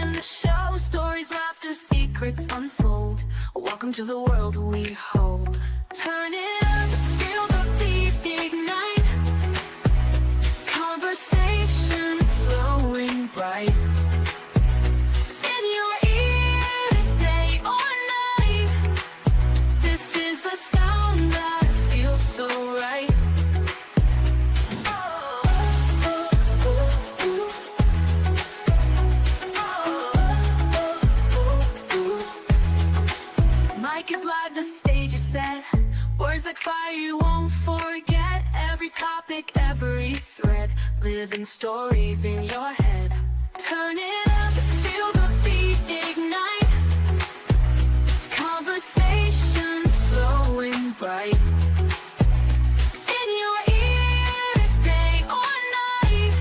in the show. Stories, laughter, secrets unfold. Welcome to the world we hold. Turn it up, feel the beat ignite. Conversations flowing bright. In your ears, day or night. This is the sound that feels so right. Mic is live, the stage is set. Words like fire you won't forget. Every topic, every thread. Living stories in your head. Turn it up, feel the beat ignite. Conversations flowing bright. In your ears, day or night.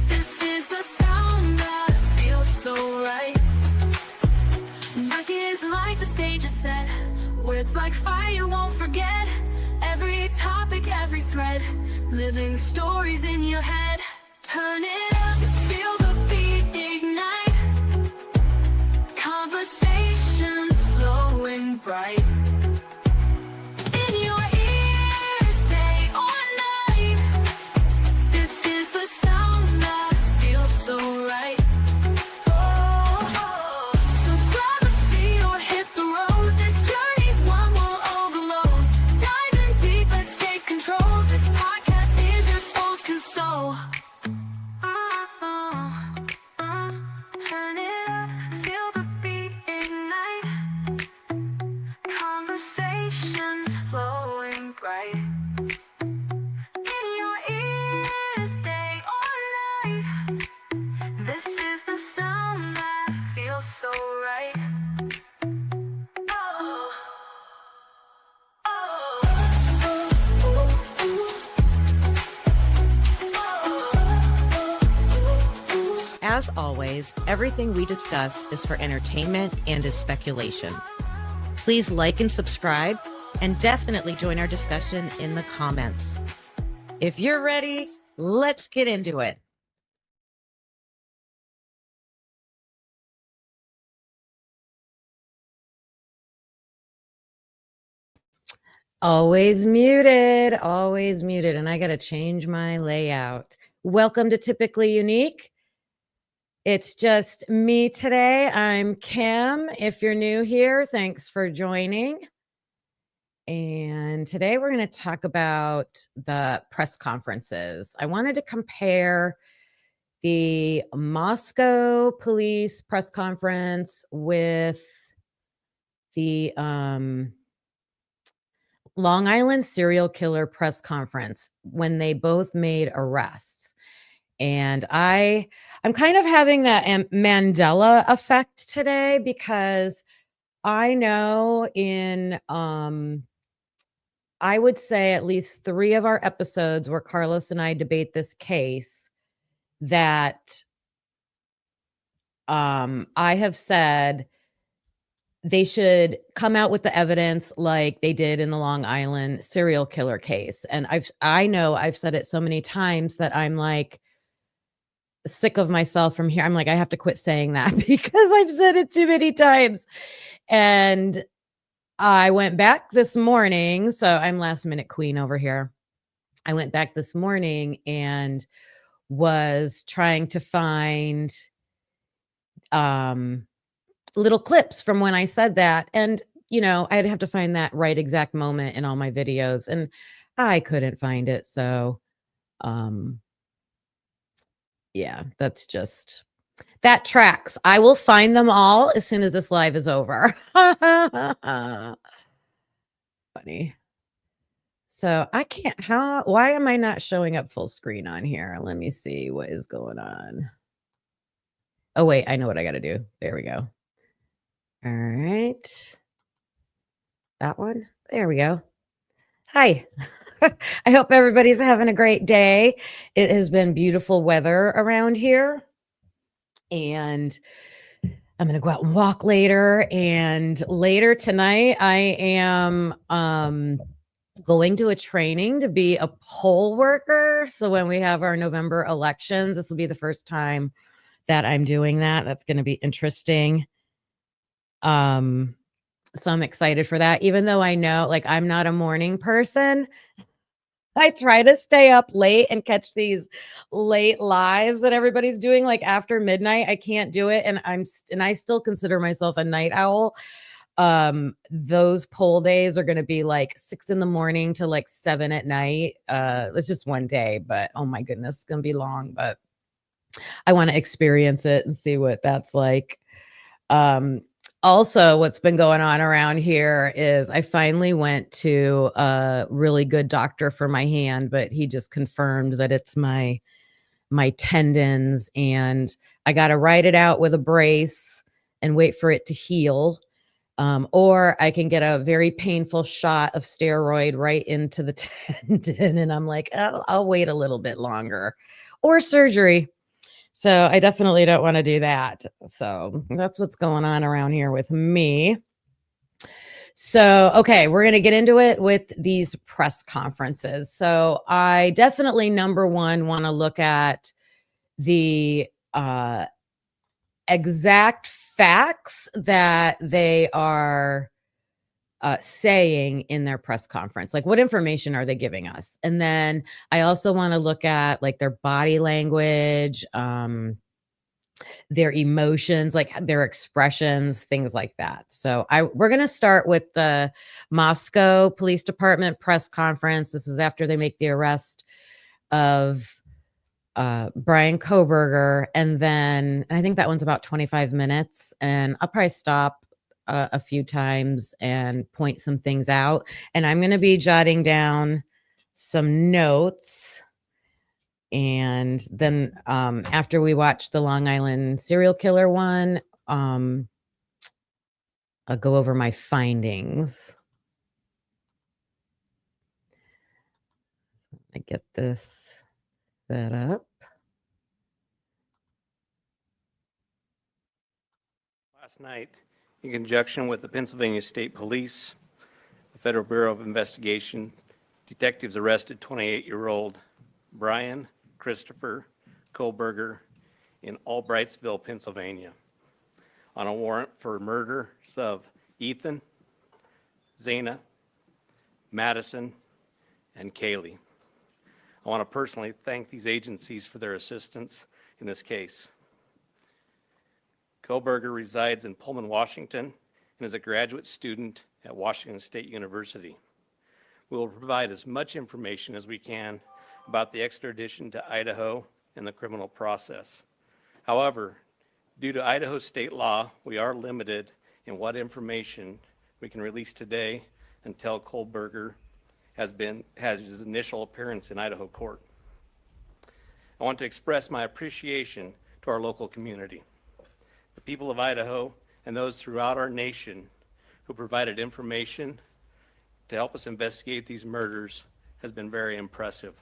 This is the sound that feels so right. Mic is live, the stage is set. Words like fire you won't forget. Every topic, every thread. Living stories in your head. Turn it up, feel the beat ignite. Conversations flowing bright. In your ears, day or night. This is the sound that feels so right. So grab a seat or hit the road. This journey's one we'll overload. Diving deep, let's take control. This podcast is your soul's console. Turn it up, feel the beat ignite. Conversations flowing bright. In your ears, day or night. This is the sound that feels so right. Oh. As always, everything we discuss is for entertainment and is speculation. Please like and subscribe, and definitely join our discussion in the comments. If you're ready, let's get into it. Always muted, and I got to change my layout. Welcome to Typically Unique. It's just me today. I'm Kim. If you're new here, thanks for joining. And today we're going to talk about the press conferences. I wanted to compare the Moscow police press conference with the Long Island serial killer press conference when they both made arrests. And I'm kind of having that Mandela effect today, because I know in, I would say at least 3 of our episodes where Carlos and I debate this case, that I have said they should come out with the evidence like they did in the Long Island serial killer case. And I know I've said it so many times that I'm like sick of myself from here. I'm like, I have to quit saying that because I've said it too many times. And I went back this morning. So I'm last minute queen over here. I went back this morning and was trying to find little clips from when I said that. And, you know, I'd have to find that right exact moment in all my videos, and I couldn't find it. So, yeah, that's just, that tracks. I will find them all as soon as this live is over. Funny. So I can't, why am I not showing up full screen on here? Let me see what is going on. Oh, wait, I know what I got to do. There we go. All right. That one. There we go. Hi. I hope everybody's having a great day. It has been beautiful weather around here. And I'm going to go out and walk later. And later tonight, I am going to a training to be a poll worker. So when we have our November elections, this will be the first time that I'm doing that. That's going to be interesting. So I'm excited for that, even though I know, like, I'm not a morning person. I try to stay up late and catch these late lives that everybody's doing, like, after midnight. I can't do it, and I still consider myself a night owl. Those poll days are gonna be, like, 6 in the morning to, like, 7 at night. It's just one day, but, oh my goodness, it's gonna be long, but I wanna experience it and see what that's like. Um, Also, what's been going on around here is I finally went to a really good doctor for my hand, but he just confirmed that it's my tendons, and I gotta ride it out with a brace and wait for it to heal. Or I can get a very painful shot of steroid right into the tendon, and I'm like, I'll wait a little bit longer, or surgery. So I definitely don't want to do that. So that's what's going on around here with me. So, okay, we're going to get into it with these press conferences. So I definitely, number one, want to look at the exact facts that they are saying in their press conference. Like, what information are they giving us? And then I also want to look at, like, their body language, their emotions, like their expressions, things like that. So we're going to start with the Moscow Police Department press conference. This is after they make the arrest of Bryan Kohberger, and then I think that one's about 25 minutes, and I'll probably stop a few times and point some things out, and I'm going to be jotting down some notes. And then after we watch the Long Island serial killer one, I'll go over my findings. I get this set up. Last night, in conjunction with the Pennsylvania State Police, the Federal Bureau of Investigation, detectives arrested 28-year-old Bryan Christopher Kohberger in Albrightsville, Pennsylvania, on a warrant for murders of Ethan, Zana, Madison, and Kaylee. I want to personally thank these agencies for their assistance in this case. Kohberger resides in Pullman, Washington, and is a graduate student at Washington State University. We will provide as much information as we can about the extradition to Idaho and the criminal process. However, due to Idaho state law, we are limited in what information we can release today until Kohberger has his initial appearance in Idaho court. I want to express my appreciation to our local community, the people of Idaho, and those throughout our nation who provided information to help us investigate these murders has been very impressive.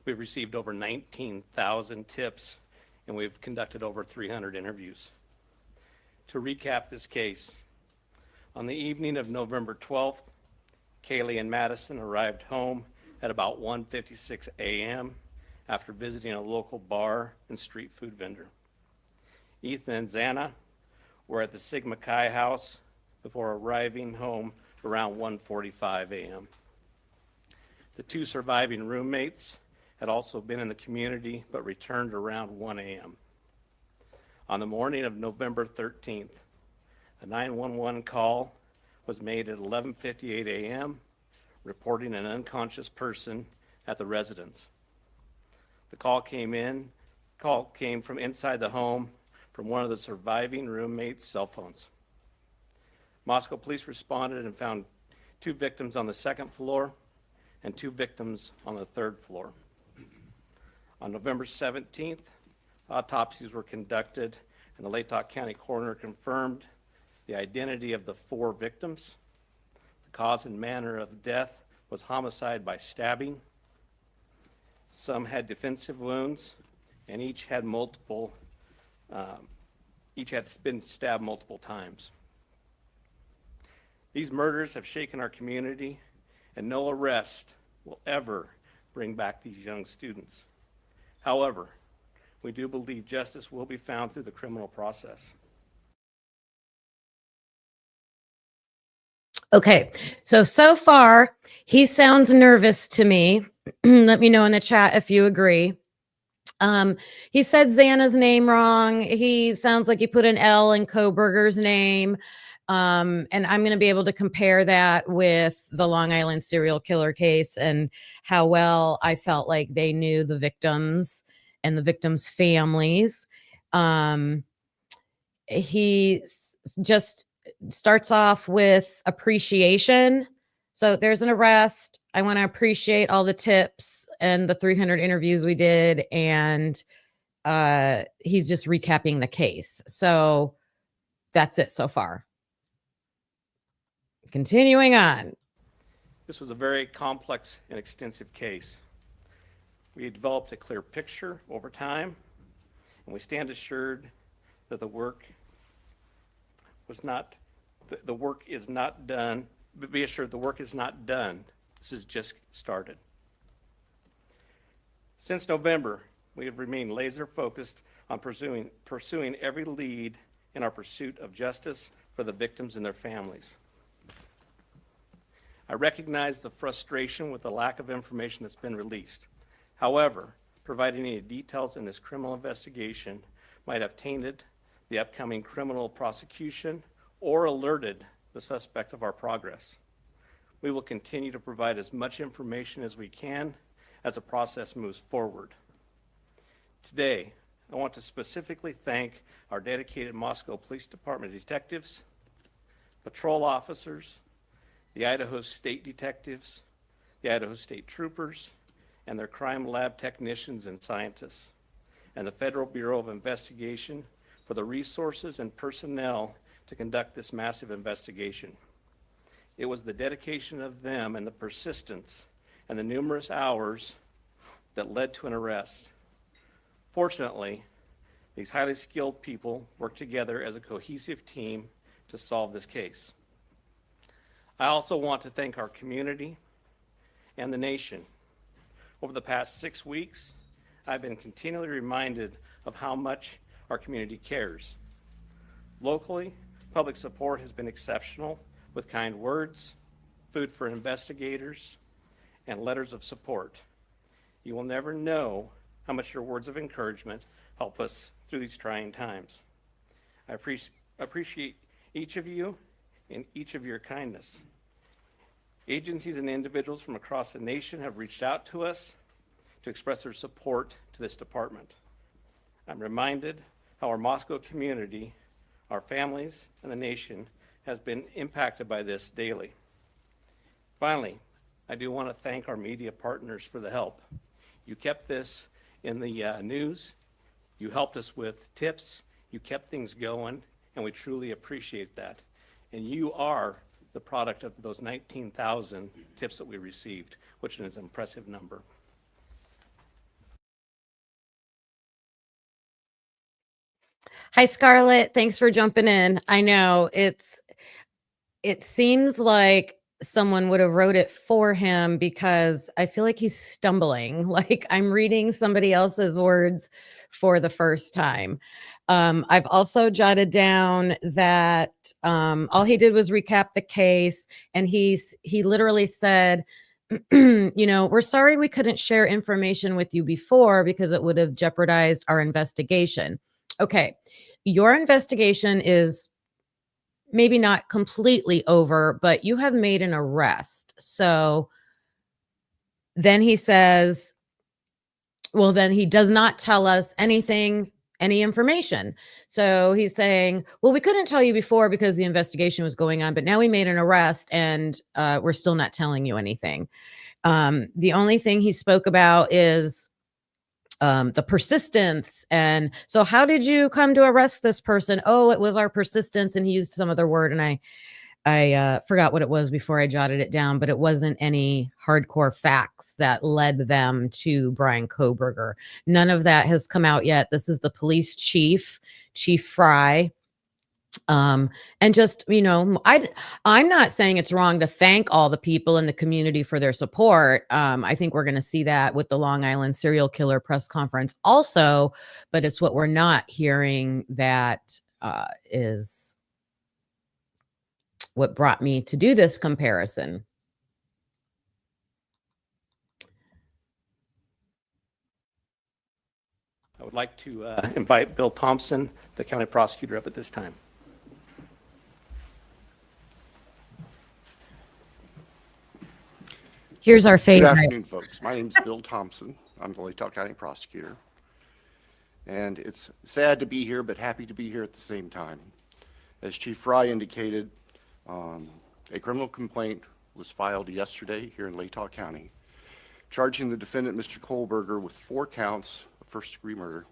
We've received over 19,000 tips, and we've conducted over 300 interviews. To recap this case, on the evening of November 12th, Kaylee and Madison arrived home at about 1:56 a.m. after visiting a local bar and street food vendor. Ethan and Zana were at the Sigma Chi house before arriving home around 1:45 a.m. The two surviving roommates had also been in the community but returned around 1 a.m. On the morning of November 13th, a 911 call was made at 11:58 a.m. reporting an unconscious person at the residence. The call came from inside the home from one of the surviving roommates' cell phones. Moscow police responded and found 2 victims on the 2nd floor and 2 victims on the 3rd floor. On November 17th, autopsies were conducted, and the Latah County coroner confirmed the identity of the 4 victims. The cause and manner of death was homicide by stabbing. Some had defensive wounds, and each had been stabbed multiple times. These murders have shaken our community, and no arrest will ever bring back these young students. However, we do believe justice will be found through the criminal process. Okay, so far, he sounds nervous to me. Let me know in the chat if you agree. He said Xana's name wrong. He sounds like he put an L in Kohberger's name. And I'm going to be able to compare that with the Long Island serial killer case and how well I felt like they knew the victims and the victims' families. He just starts off with appreciation. So there's an arrest. I want to appreciate all the tips and the 300 interviews we did. And he's just recapping the case. So that's it so far. Continuing on. This was a very complex and extensive case. We developed a clear picture over time, and we stand assured that the work is not done, but be assured the work is not done. This is just started. Since November, we have remained laser focused on pursuing every lead in our pursuit of justice for the victims and their families. I recognize the frustration with the lack of information that's been released. However, providing any details in this criminal investigation might have tainted the upcoming criminal prosecution or alerted the suspect of our progress. We will continue to provide as much information as we can as the process moves forward. Today, I want to specifically thank our dedicated Moscow Police Department detectives, patrol officers, the Idaho State detectives, the Idaho State troopers, and their crime lab technicians and scientists, and the Federal Bureau of Investigation for the resources and personnel to conduct this massive investigation. It was the dedication of them and the persistence and the numerous hours that led to an arrest. Fortunately, these highly skilled people worked together as a cohesive team to solve this case. I also want to thank our community and the nation. Over the past 6 weeks, I've been continually reminded of how much our community cares. Locally, public support has been exceptional with kind words, food for investigators, and letters of support. You will never know how much your words of encouragement help us through these trying times. I appreciate each of you and each of your kindness. Agencies and individuals from across the nation have reached out to us to express their support to this department. I'm reminded how our Moscow community, our families, and the nation has been impacted by this daily. Finally, I do want to thank our media partners for the help. You kept this in the news, you helped us with tips, you kept things going, and we truly appreciate that. And you are the product of those 19,000 tips that we received, which is an impressive number. Hi, Scarlett. Thanks for jumping in. I know it seems like someone would have wrote it for him because I feel like he's stumbling. Like I'm reading somebody else's words for the first time. I've also jotted down that all he did was recap the case, and he literally said, you know, we're sorry we couldn't share information with you before because it would have jeopardized our investigation. Okay, your investigation is maybe not completely over, but you have made an arrest. So then he says, well, then he does not tell us anything, any information. So he's saying, well, we couldn't tell you before because the investigation was going on, but now we made an arrest and we're still not telling you anything. The only thing he spoke about is the persistence. And so how did you come to arrest this person? Oh, it was our persistence. And he used some other word, and I forgot what it was before I jotted it down, but it wasn't any hardcore facts that led them to Bryan Kohberger. None of that has come out yet. This is the police chief, Chief Fry. And just, I'm not saying it's wrong to thank all the people in the community for their support. I think we're going to see that with the Long Island serial killer press conference also, but it's what we're not hearing that is what brought me to do this comparison. I would like to invite Bill Thompson, the county prosecutor, up at this time. Here's our Good favorite. afternoon, folks. My name is Bill Thompson. I'm the Latah County prosecutor. And it's sad to be here, but happy to be here at the same time. As Chief Fry indicated, a criminal complaint was filed yesterday here in Latah County, charging the defendant, Mr. Kohberger, with 4 counts of first-degree murder,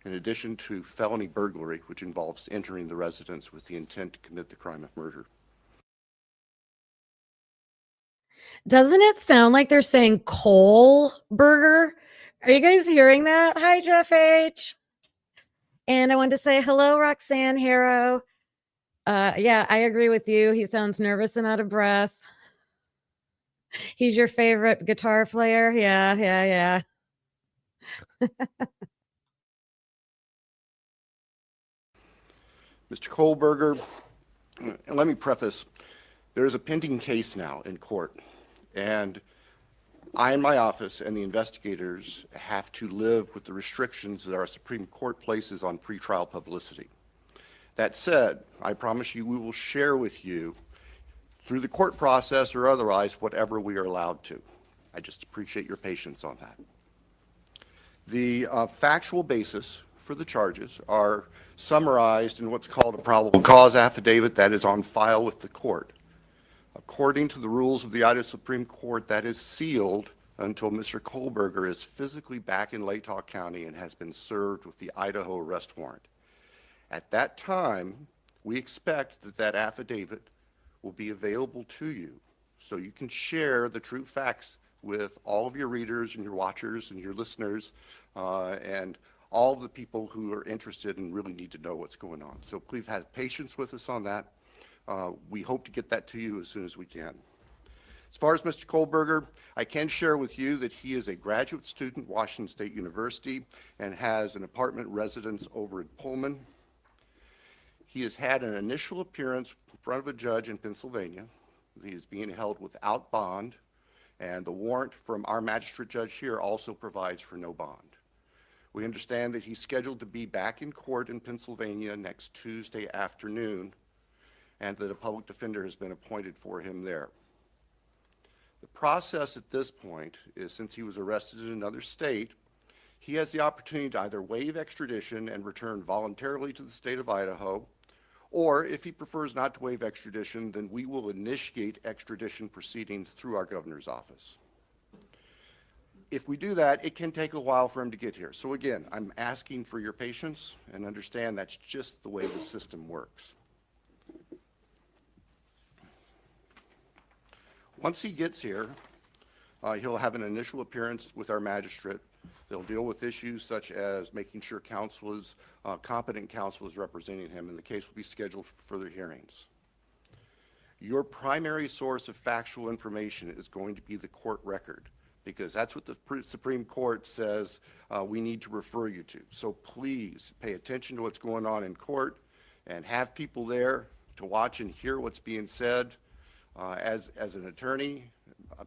in addition to felony burglary, which involves entering the residence with the intent to commit the crime of murder. Doesn't it sound like they're saying Cole Burger? Are you guys hearing that? Hi, Jeff H. And I wanted to say hello, Roxanne Harrow. Yeah, I agree with you. He sounds nervous and out of breath. He's your favorite guitar player? Yeah. Mr. Kohberger, and let me preface, there is a pending case now in court, and I and my office and the investigators have to live with the restrictions that our Supreme Court places on pretrial publicity. That said, I promise you we will share with you, through the court process or otherwise, whatever we are allowed to. I just appreciate your patience on that. The factual basis for the charges are summarized in what's called a probable cause affidavit that is on file with the court. According to the rules of the Idaho Supreme Court, that is sealed until Mr. Kohberger is physically back in Latah County and has been served with the Idaho arrest warrant. At that time, we expect that that affidavit will be available to you so you can share the true facts with all of your readers and your watchers and your listeners and all of the people who are interested and really need to know what's going on. So please have patience with us on that. We hope to get that to you as soon as we can. As far as Mr. Kohberger, I can share with you that he is a graduate student at Washington State University and has an apartment residence over at Pullman. He has had an initial appearance in front of a judge in Pennsylvania. He is being held without bond, and the warrant from our magistrate judge here also provides for no bond. We understand that he's scheduled to be back in court in Pennsylvania next Tuesday afternoon, and that a public defender has been appointed for him there. The process at this point is, since he was arrested in another state, he has the opportunity to either waive extradition and return voluntarily to the state of Idaho, or if he prefers not to waive extradition, then we will initiate extradition proceedings through our governor's office. If we do that, it can take a while for him to get here. So again, I'm asking for your patience and understand that's just the way the system works. Once he gets here, he'll have an initial appearance with our magistrate. They'll deal with issues such as making sure competent counsel is representing him, and the case will be scheduled for further hearings. Your primary source of factual information is going to be the court record, because that's what the Supreme Court says we need to refer you to. So please pay attention to what's going on in court and have people there to watch and hear what's being said. As an attorney,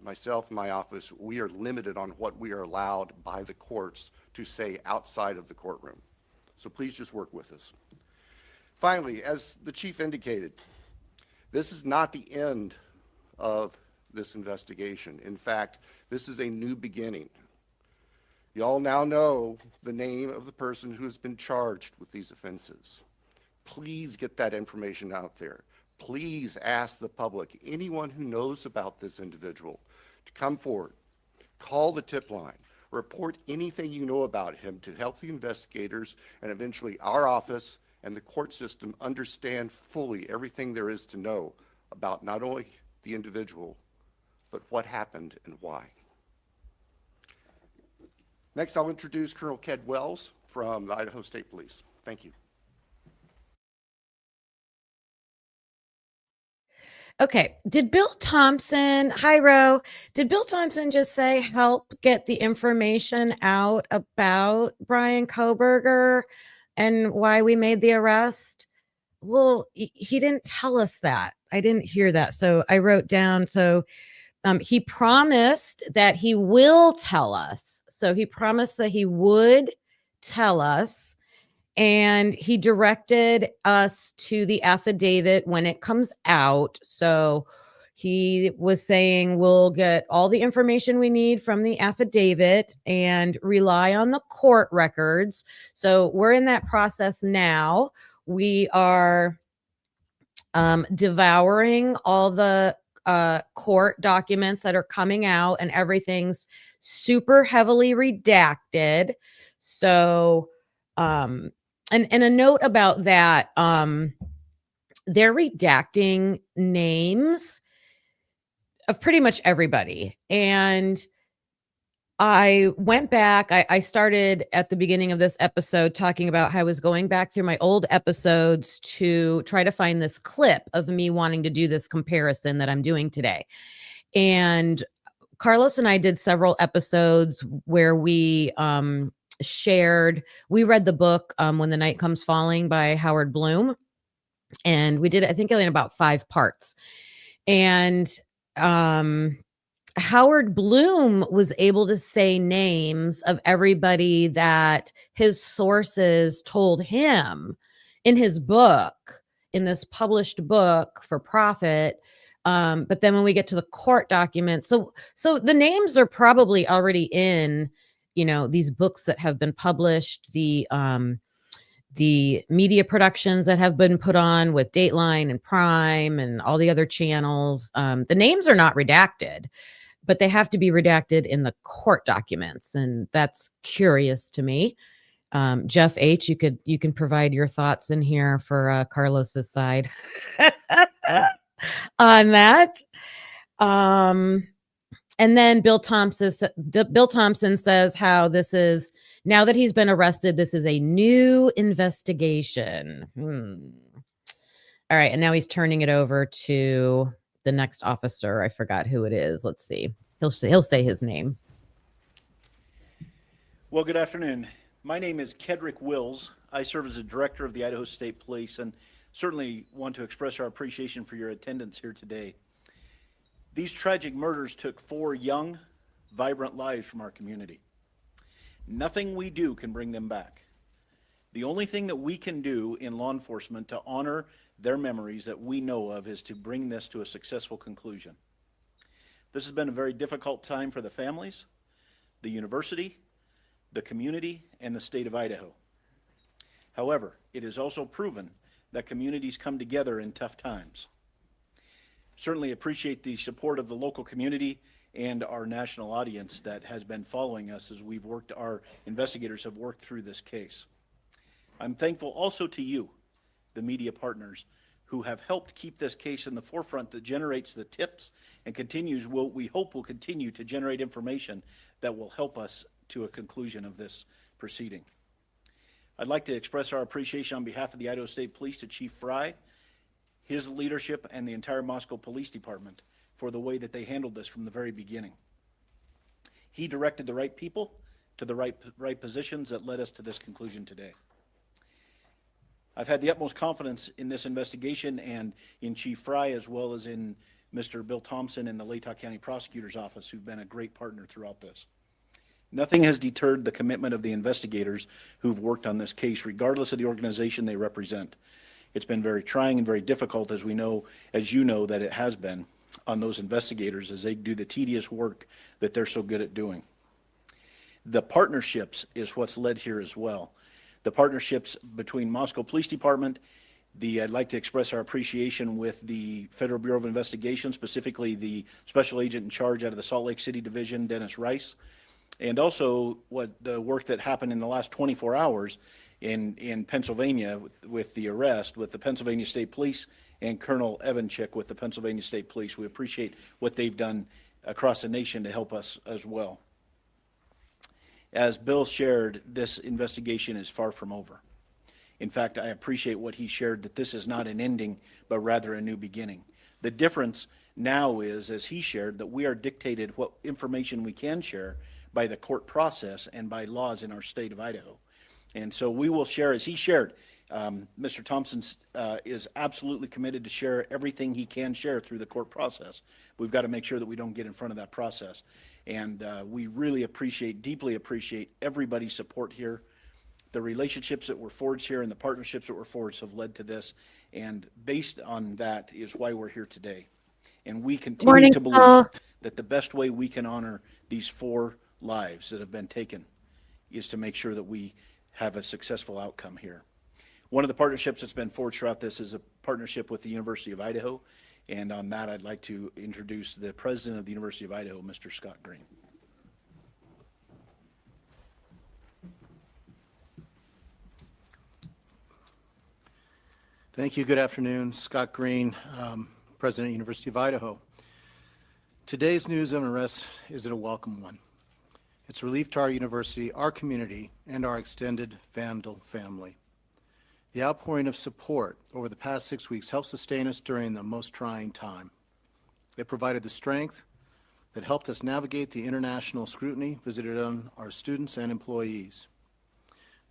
myself and my office, we are limited on what we are allowed by the courts to say outside of the courtroom. So please just work with us. Finally, as the chief indicated, this is not the end of this investigation. In fact, this is a new beginning. You all now know the name of the person who has been charged with these offenses. Please get that information out there. Please ask the public, anyone who knows about this individual, to come forward, call the tip line, report anything you know about him to help the investigators and eventually our office and the court system understand fully everything there is to know about not only the individual, but what happened and why. Next, I'll introduce Colonel Ked Wells from the Idaho State Police. Thank you. Okay. Did Bill Thompson, did Bill Thompson just say help get the information out about Bryan Kohberger and why we made the arrest? Well, he didn't tell us that. I didn't hear that. So I wrote down, he promised that he will tell us. So he promised that he would tell us. And he directed us to the affidavit when it comes out. So he was saying we'll get all the information we need from the affidavit and rely on the court records. So we're in that process now. We are devouring all the court documents that are coming out, and everything's super heavily redacted. So, and a note about that, they're redacting names of pretty much everybody. And I went back, I started at the beginning of this episode talking about how I was going back through my old episodes to try to find this clip of me wanting to do this comparison that I'm doing today. And Carlos and I did several episodes where we read the book When the Night Comes Falling by Howard Bloom. And we did, I think, in about 5 parts. And Howard Bloom was able to say names of everybody that his sources told him in his book, in this published book for profit. But then when we get to the court documents, so the names are probably already in, these books that have been published, the media productions that have been put on with Dateline and Prime and all the other channels. The names are not redacted, but they have to be redacted in the court documents. And that's curious to me. Jeff H., you can provide your thoughts in here for Carlos's side on that. And then Bill Thompson says how this is, now that he's been arrested, this is a new investigation. All right. And now he's turning it over to the next officer. I forgot who it is. Let's see. He'll say his name. Well, good afternoon. My name is Kedrick Wills. I serve as the director of the Idaho State Police, and certainly want to express our appreciation for your attendance here today. These tragic murders took 4 young, vibrant lives from our community. Nothing we do can bring them back. The only thing that we can do in law enforcement to honor their memories that we know of is to bring this to a successful conclusion. This has been a very difficult time for the families, the university, the community, and the state of Idaho. However, it is also proven that communities come together in tough times. Certainly appreciate the support of the local community and our national audience that has been following us as our investigators have worked through this case. I'm thankful also to you, the media partners, who have helped keep this case in the forefront that generates the tips and we hope will continue to generate information that will help us to a conclusion of this proceeding. I'd like to express our appreciation on behalf of the Idaho State Police to Chief Fry, his leadership, and the entire Moscow Police Department for the way that they handled this from the very beginning. He directed the right people to the right positions that led us to this conclusion today. I've had the utmost confidence in this investigation and in Chief Fry, as well as in Mr. Bill Thompson and the Latah County Prosecutor's Office, who've been a great partner throughout this. Nothing has deterred the commitment of the investigators who've worked on this case, regardless of the organization they represent. It's been very trying and very difficult, as you know, that it has been on those investigators as they do the tedious work that they're so good at doing. The partnerships is what's led here as well. The partnerships between Moscow Police Department, I'd like to express our appreciation with the Federal Bureau of Investigation, specifically the Special Agent in charge out of the Salt Lake City Division, Dennis Rice, and also the work that happened in the last 24 hours in Pennsylvania with the arrest with the Pennsylvania State Police and Colonel Evanchik with the Pennsylvania State Police. We appreciate what they've done across the nation to help us as well. As Bill shared, this investigation is far from over. In fact, I appreciate what he shared, that this is not an ending, but rather a new beginning. The difference now is, as he shared, that we are dictated what information we can share by the court process and by laws in our state of Idaho. And so we will share, as he shared, Mr. Thompson is absolutely committed to share everything he can share through the court process. We've got to make sure that we don't get in front of that process. And we really deeply appreciate everybody's support here. The relationships that were forged here and the partnerships that were forged have led to this. And based on that is why we're here today. And we continue Morning, to believe Saul. that the best way we can honor these 4 lives that have been taken is to make sure that we have a successful outcome here. One of the partnerships that's been forged throughout this is a partnership with the University of Idaho. And on that, I'd like to introduce the president of the University of Idaho, Mr. Scott Green. Thank you. Good afternoon. Scott Green, President of the University of Idaho. Today's news of arrest is a welcome one. It's relief to our university, our community, and our extended Vandal family. The outpouring of support over the past 6 weeks helped sustain us during the most trying time. It provided the strength that helped us navigate the international scrutiny visited on our students and employees.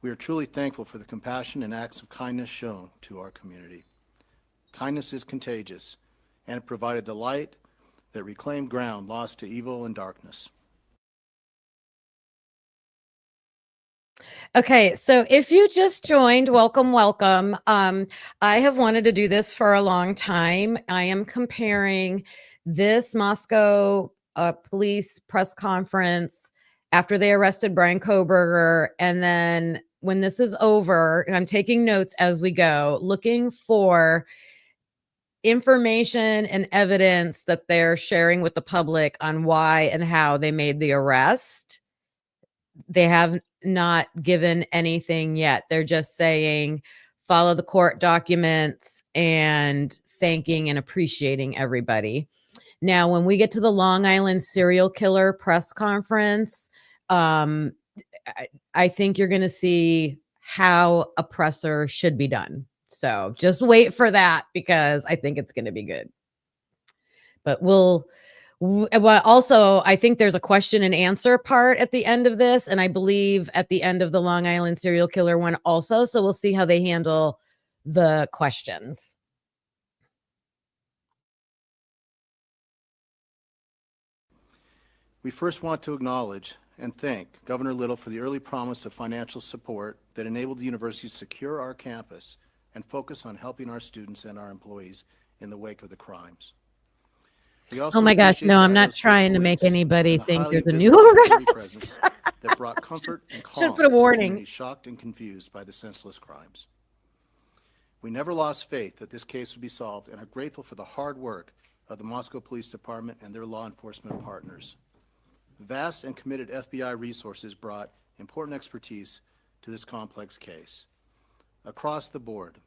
We are truly thankful for the compassion and acts of kindness shown to our community. Kindness is contagious, and it provided the light that reclaimed ground lost to evil and darkness. Okay, so if you just joined, welcome, welcome. I have wanted to do this for a long time. I am comparing this Moscow police press conference after they arrested Bryan Kohberger, and then when this is over, and I'm taking notes as we go, looking for information and evidence that they're sharing with the public on why and how they made the arrest. They have not given anything yet. They're just saying, follow the court documents and thanking and appreciating everybody. Now, when we get to the Long Island serial killer press conference, I think you're going to see how a presser should be done. So just wait for that because I think it's going to be good. But well, also, I think there's a question and answer part at the end of this. And I believe at the end of the Long Island serial killer one also. So we'll see how they handle the questions. We first want to acknowledge and thank Governor Little for the early promise of financial support that enabled the university to secure our campus and focus on helping our students and our employees in the wake of the crimes. We also Oh my gosh, appreciate no, the I'm not Idaho State trying to make Police anybody and the think highly there's a visible new security arrest. presence that brought comfort and calm Should put a to warning. community shocked and confused by the senseless crimes. We never lost faith that this case would be solved and are grateful for the hard work of the Moscow Police Department and their law enforcement partners. Vast and committed FBI resources brought important expertise to this complex case. Across the board,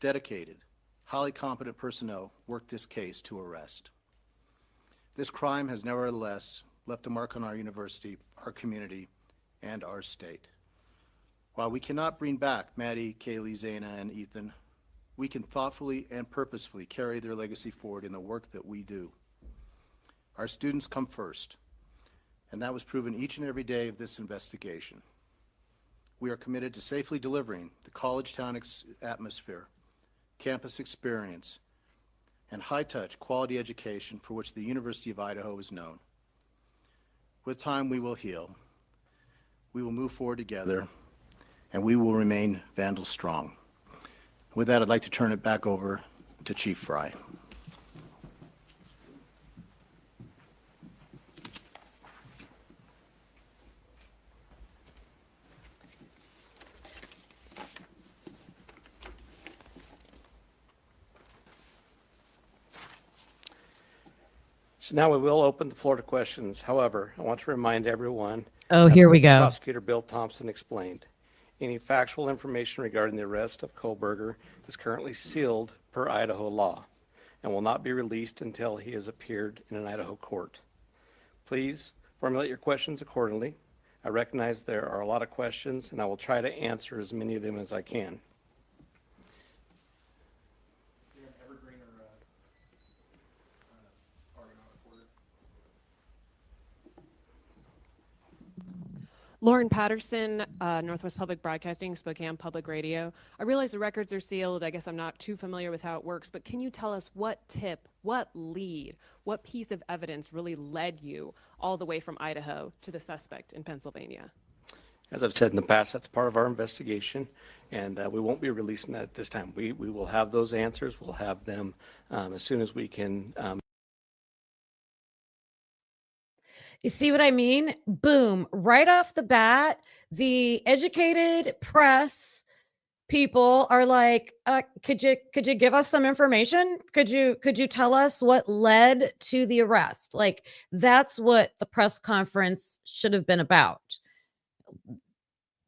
dedicated, highly competent personnel worked this case to arrest. This crime has nevertheless left a mark on our university, our community, and our state. While we cannot bring back Maddie, Kaylee, Zaina, and Ethan, we can thoughtfully and purposefully carry their legacy forward in the work that we do. Our students come first, and that was proven each and every day of this investigation. We are committed to safely delivering the college town atmosphere, campus experience, and high-touch quality education for which the University of Idaho is known. With time, we will heal. We will move forward together, and we will remain Vandal strong. With that, I'd like to turn it back over to Chief Fry. So now we will open the floor to questions. However, I want to remind everyone. Oh, as here we go. Prosecutor Bill Thompson explained, any factual information regarding the arrest of Kohberger is currently sealed per Idaho law and will not be released until he has appeared in an Idaho court. Please formulate your questions accordingly. I recognize there are a lot of questions, and I will try to answer as many of them as I can. Lauren Patterson, Northwest Public Broadcasting, Spokane Public Radio. I realize the records are sealed. I guess I'm not too familiar with how it works, but can you tell us what tip, what lead, what piece of evidence really led you all the way from Idaho to the suspect in Pennsylvania? As I've said in the past, that's part of our investigation, and we won't be releasing that at this time. We will have those answers. We'll have them as soon as we can. You see what I mean? Boom, right off the bat, the educated press people are like, could you give us some information? Could you tell us what led to the arrest? Like, that's what the press conference should have been about.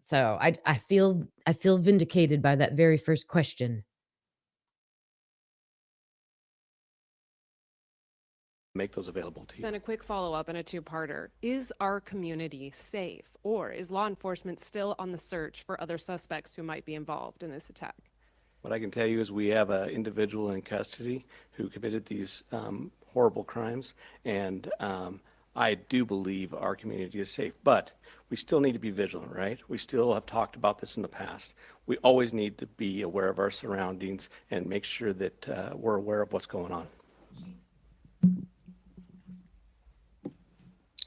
So I feel vindicated by that very first question. Make those available to you. Then a quick follow-up and a two-parter. Is our community safe, or is law enforcement still on the search for other suspects who might be involved in this attack? What I can tell you is we have an individual in custody who committed these horrible crimes, and I do believe our community is safe, but we still need to be vigilant, right? We still have talked about this in the past. We always need to be aware of our surroundings and make sure that we're aware of what's going on.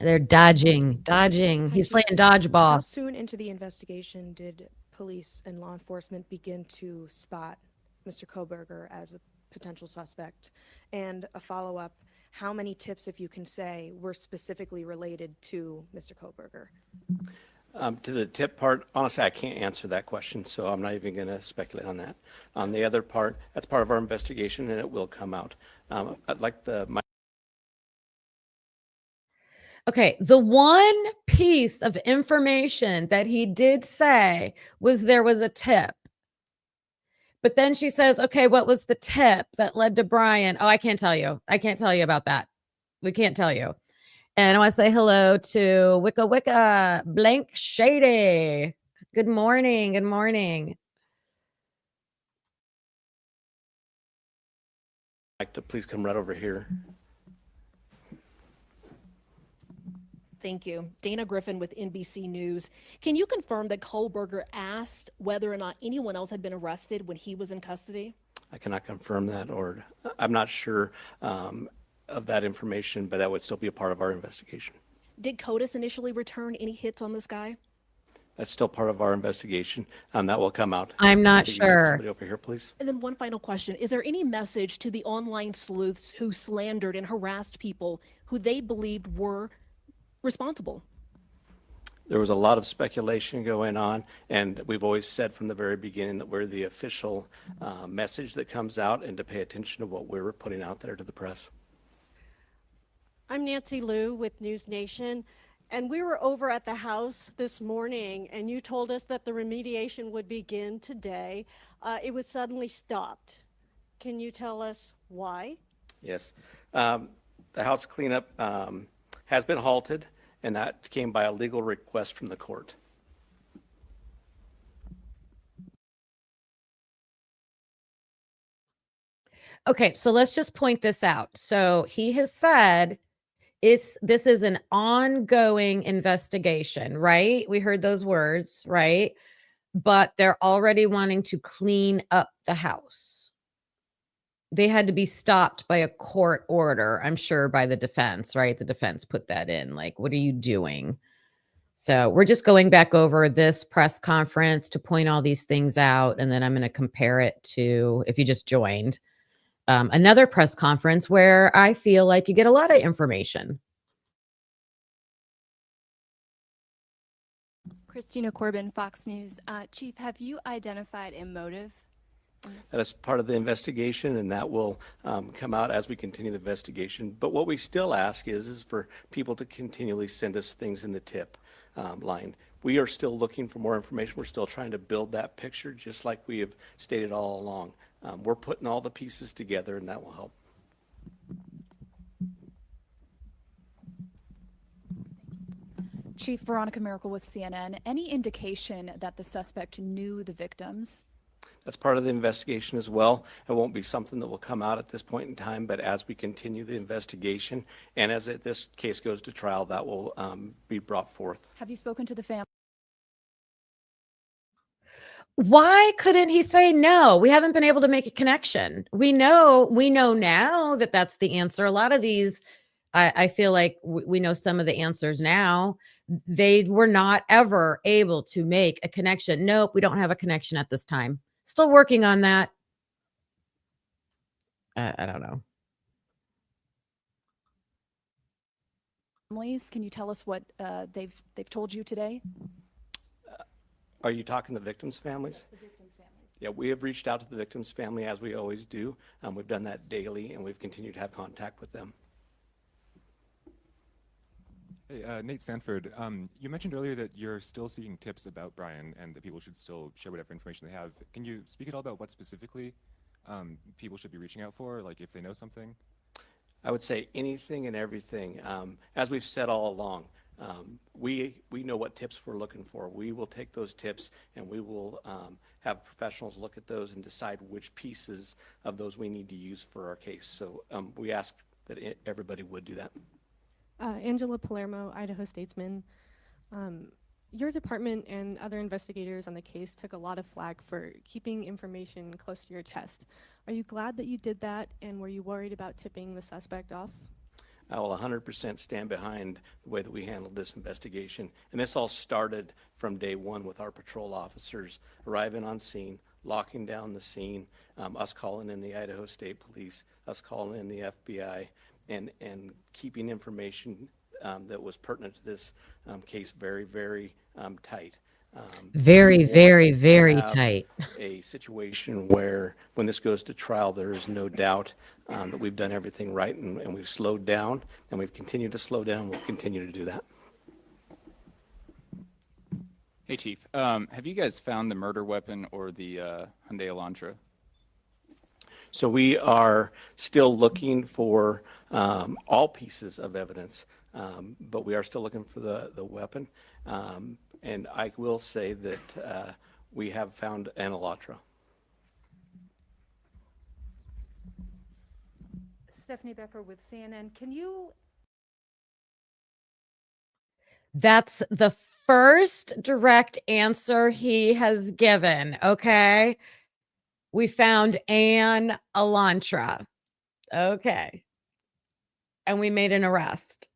They're dodging. He's playing dodgeball. How soon into the investigation did police and law enforcement begin to spot Mr. Kohberger as a potential suspect? And a follow-up, how many tips, if you can say, were specifically related to Mr. Kohberger? To the tip part, honestly, I can't answer that question, so I'm not even going to speculate on that. On the other part, that's part of our investigation, and it will come out. I'd like my Okay, the one piece of information that he did say was there was a tip. But then she says, okay, what was the tip that led to Bryan? Oh, I can't tell you. I can't tell you about that. We can't tell you. And I want to say hello to Wicca Blank Shady. Good morning. Good morning. I'd like to please come right over here. Thank you. Dana Griffin with NBC News. Can you confirm that Kohberger asked whether or not anyone else had been arrested when he was in custody? I cannot confirm that, or I'm not sure of that information, but that would still be a part of our investigation. Did CODIS initially return any hits on this guy? That's still part of our investigation, and that will come out. I'm not Can you get sure. somebody over here, please. And then one final question. Is there any message to the online sleuths who slandered and harassed people who they believed were responsible? There was a lot of speculation going on, and we've always said from the very beginning that we're the official message that comes out, and to pay attention to what we're putting out there to the press. I'm Nancy Liu with News Nation, and we were over at the house this morning, and you told us that the remediation would begin today. It was suddenly stopped. Can you tell us why? Yes. The house cleanup has been halted, and that came by a legal request from the court. Okay, so let's just point this out. So he has said this is an ongoing investigation, right? We heard those words, right? But they're already wanting to clean up the house. They had to be stopped by a court order, I'm sure, by the defense, right? The defense put that in. Like, what are you doing? So we're just going back over this press conference to point all these things out. And then I'm going to compare it to, if you just joined, another press conference where I feel like you get a lot of information. Christina Corbin, Fox News. Chief, have you identified a motive? That is part of the investigation, and that will come out as we continue the investigation. But what we still ask is for people to continually send us things in the tip line. We are still looking for more information. We're still trying to build that picture, just like we have stated all along. We're putting all the pieces together, and that will help. Chief, Veronica Miracle with CNN. Any indication that the suspect knew the victims? That's part of the investigation as well. It won't be something that will come out at this point in time, but as we continue the investigation and as this case goes to trial, that will be brought forth. Have you spoken to the family? Why couldn't he say no? We haven't been able to make a connection. We know now that that's the answer. A lot of these, I feel like we know some of the answers now. They were not ever able to make a connection. Nope, we don't have a connection at this time. Still working on that. I don't know. Families, can you tell us what they've told you today? Are you talking the victims' families? Yes, the victims' families. Yeah, we have reached out to the victims' family as we always do. We've done that daily, and we've continued to have contact with them. Hey, Nate Sanford, you mentioned earlier that you're still seeking tips about Bryan and that people should still share whatever information they have. Can you speak at all about what specifically people should be reaching out for, like if they know something? I would say anything and everything. As we've said all along, we know what tips we're looking for. We will take those tips and we will have professionals look at those and decide which pieces of those we need to use for our case. So we ask that everybody would do that. Angela Palermo, Idaho Statesman. Your department and other investigators on the case took a lot of flack for keeping information close to your chest. Are you glad that you did that, and were you worried about tipping the suspect off? I will 100% stand behind the way that we handled this investigation. And this all started from day one with our patrol officers arriving on scene, locking down the scene, us calling in the Idaho State Police, us calling in the FBI, and keeping information that was pertinent to this case very, very tight. Very, very, very have tight. A situation where when this goes to trial, there is no doubt that we've done everything right, and we've slowed down, and we've continued to slow down. We'll continue to do that. Hey, Chief. Have you guys found the murder weapon or the Hyundai Elantra? So we are still looking for all pieces of evidence, but we are still looking for the weapon. And I will say that we have found an Elantra. Stephanie Becker with CNN. Can you? That's the first direct answer he has given. Okay. We found an Elantra. Okay. And we made an arrest.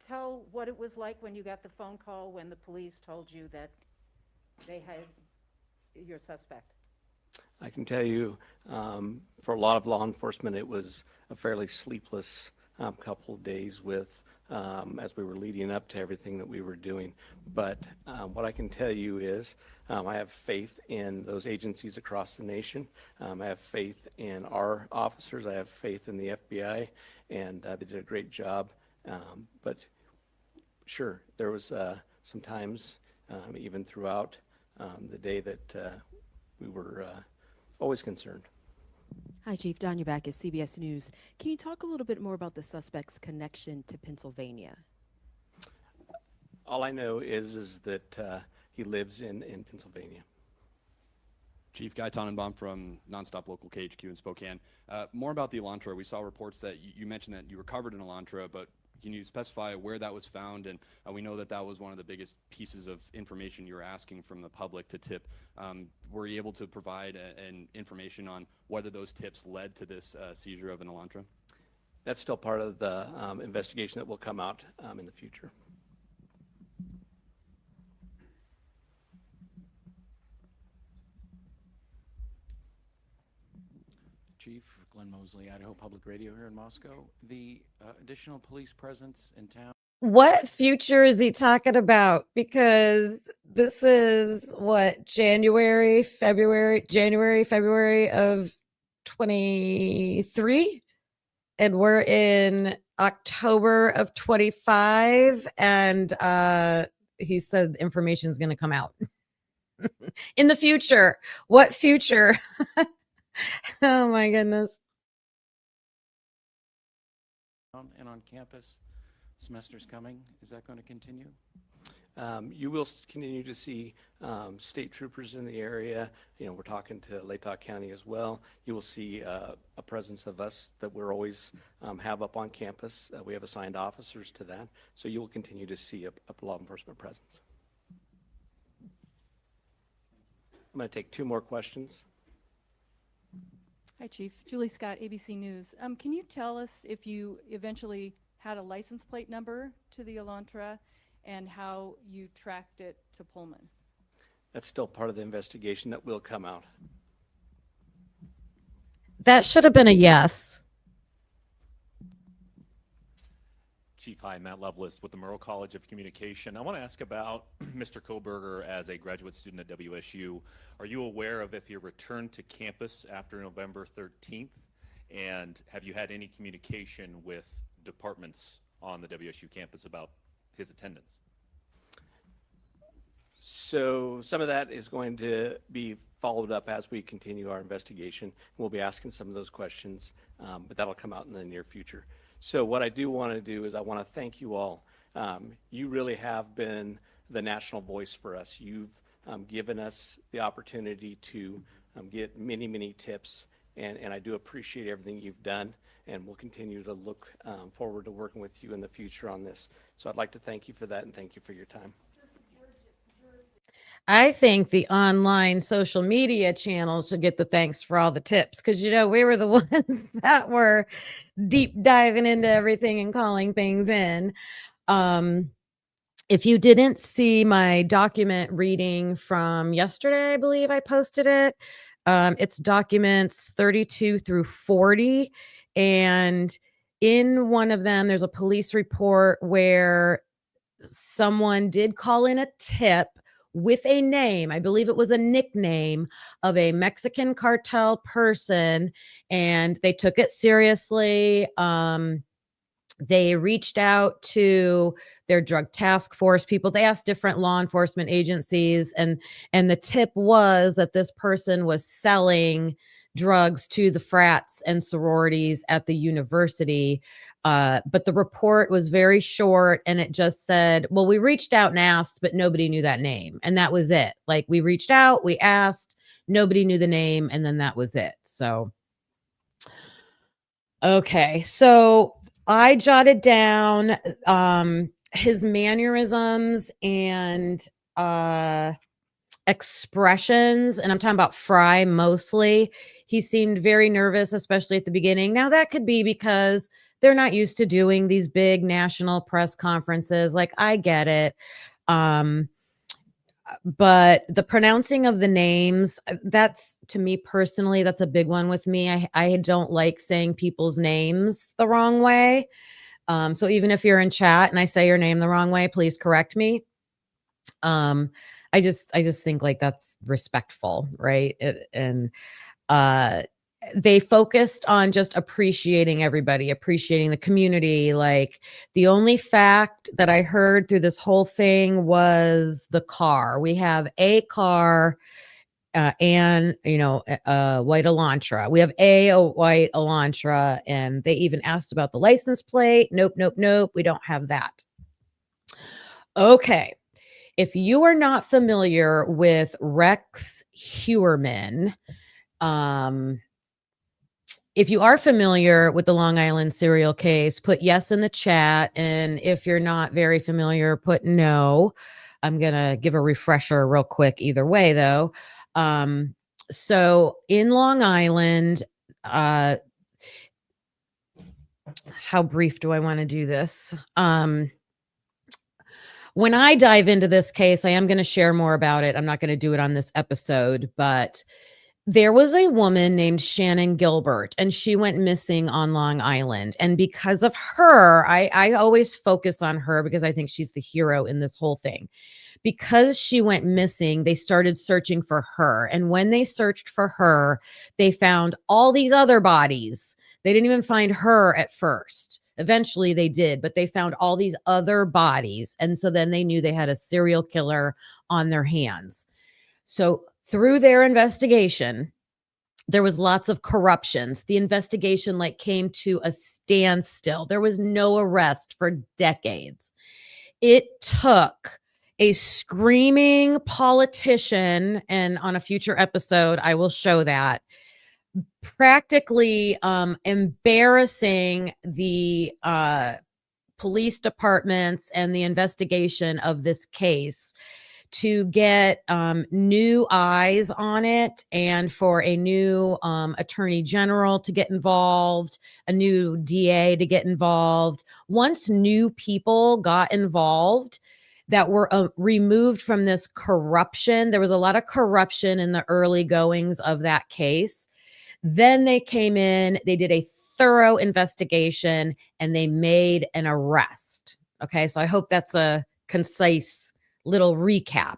Tell what it was like when you got the phone call when the police told you that they had your suspect. I can tell you, for a lot of law enforcement, it was a fairly sleepless couple of days with as we were leading up to everything that we were doing. But what I can tell you is I have faith in those agencies across the nation. I have faith in our officers. I have faith in the FBI, and they did a great job. But sure, there was some times, even throughout the day, that we were always concerned. Hi, Chief. Don, you're back at CBS News. Can you talk a little bit more about the suspect's connection to Pennsylvania? All I know is that he lives in Pennsylvania. Chief Guy Tannenbaum from Nonstop Local KHQ in Spokane. More about the Elantra. We saw reports that you mentioned that you recovered an Elantra, but can you specify where that was found? And we know that that was one of the biggest pieces of information you were asking from the public to tip. Were you able to provide an information on whether those tips led to this seizure of an Elantra? That's still part of the investigation that will come out in the future. Chief Glenn Mosley, Idaho Public Radio here in Moscow. The additional police presence in town. What future is he talking about? Because this is what, January, February of 23, and we're in October of 25, and he said information is going to come out in the future. What future? Oh my goodness. And on campus, semester's coming. Is that going to continue? You will continue to see state troopers in the area. You know, we're talking to Latah County as well. You will see a presence of us that we're always have up on campus. We have assigned officers to that. So you will continue to see a law enforcement presence. going to take 2 more questions. Hi, Chief. Julie Scott, ABC News. Can you tell us if you eventually had a license plate number to the Elantra and how you tracked it to Pullman? That's still part of the investigation that will come out. That should have been a yes. Chief, hi, Matt Lovelace with the Murrow College of Communication. I want to ask about Mr. Kohberger as a graduate student at WSU. Are you aware of if he returned to campus after November 13th? And have you had any communication with departments on the WSU campus about his attendance? So some of that is going to be followed up as we continue our investigation. We'll be asking some of those questions, but that'll come out in the near future. So what I do want to do is I want to thank you all. You really have been the national voice for us. You've given us the opportunity to get many, many tips, and I do appreciate everything you've done, and we'll continue to look forward to working with you in the future on this. So I'd like to thank you for that, and thank you for your time. I think the online social media channels should get the thanks for all the tips because, you know, we were the ones that were deep diving into everything and calling things in. If you didn't see my document reading from yesterday, I believe I posted it. It's documents 32 through 40. And in one of them, there's a police report where someone did call in a tip with a name. I believe it was a nickname of a Mexican cartel person, and they took it seriously. They reached out to their drug task force people. They asked different law enforcement agencies, and the tip was that this person was selling drugs to the frats and sororities at the university. But the report was very short, and it just said, well, we reached out and asked, but nobody knew that name. And that was it. Like, we reached out, we asked, nobody knew the name, and then that was it. So, okay. So I jotted down his mannerisms and expressions, and I'm talking about Fry mostly. He seemed very nervous, especially at the beginning. Now, that could be because they're not used to doing these big national press conferences. Like, I get it. But the pronouncing of the names, that's, to me personally, that's a big one with me. I don't like saying people's names the wrong way. So even if you're in chat and I say your name the wrong way, please correct me. I just think like that's respectful, right? They focused on just appreciating everybody, appreciating the community. Like, the only fact that I heard through this whole thing was the car. We have a car and, you know, a white Elantra. We have a white Elantra, and they even asked about the license plate. Nope, nope, nope. We don't have that. Okay. If you are not familiar with Rex Heuermann, if you are familiar with the Long Island serial case, put yes in the chat. And if you're not very familiar, put no. I'm going to give a refresher real quick either way, though. So in Long Island, how brief do I want to do this? When I dive into this case, I am going to share more about it. I'm not going to do it on this episode, but there was a woman named Shannon Gilbert, and she went missing on Long Island. And because of her, I always focus on her because I think she's the hero in this whole thing. Because she went missing, they started searching for her. And when they searched for her, they found all these other bodies. They didn't even find her at first. Eventually they did, but they found all these other bodies. And so then they knew they had a serial killer on their hands. So through their investigation, there was lots of corruptions. The investigation like came to a standstill. There was no arrest for decades. It took a screaming politician, and on a future episode, I will show that, practically embarrassing the police departments and the investigation of this case to get new eyes on it and for a new attorney general to get involved, a new DA to get involved. Once new people got involved that were removed from this corruption, there was a lot of corruption in the early goings of that case. Then they came in, they did a thorough investigation, and they made an arrest. Okay, so I hope that's a concise little recap.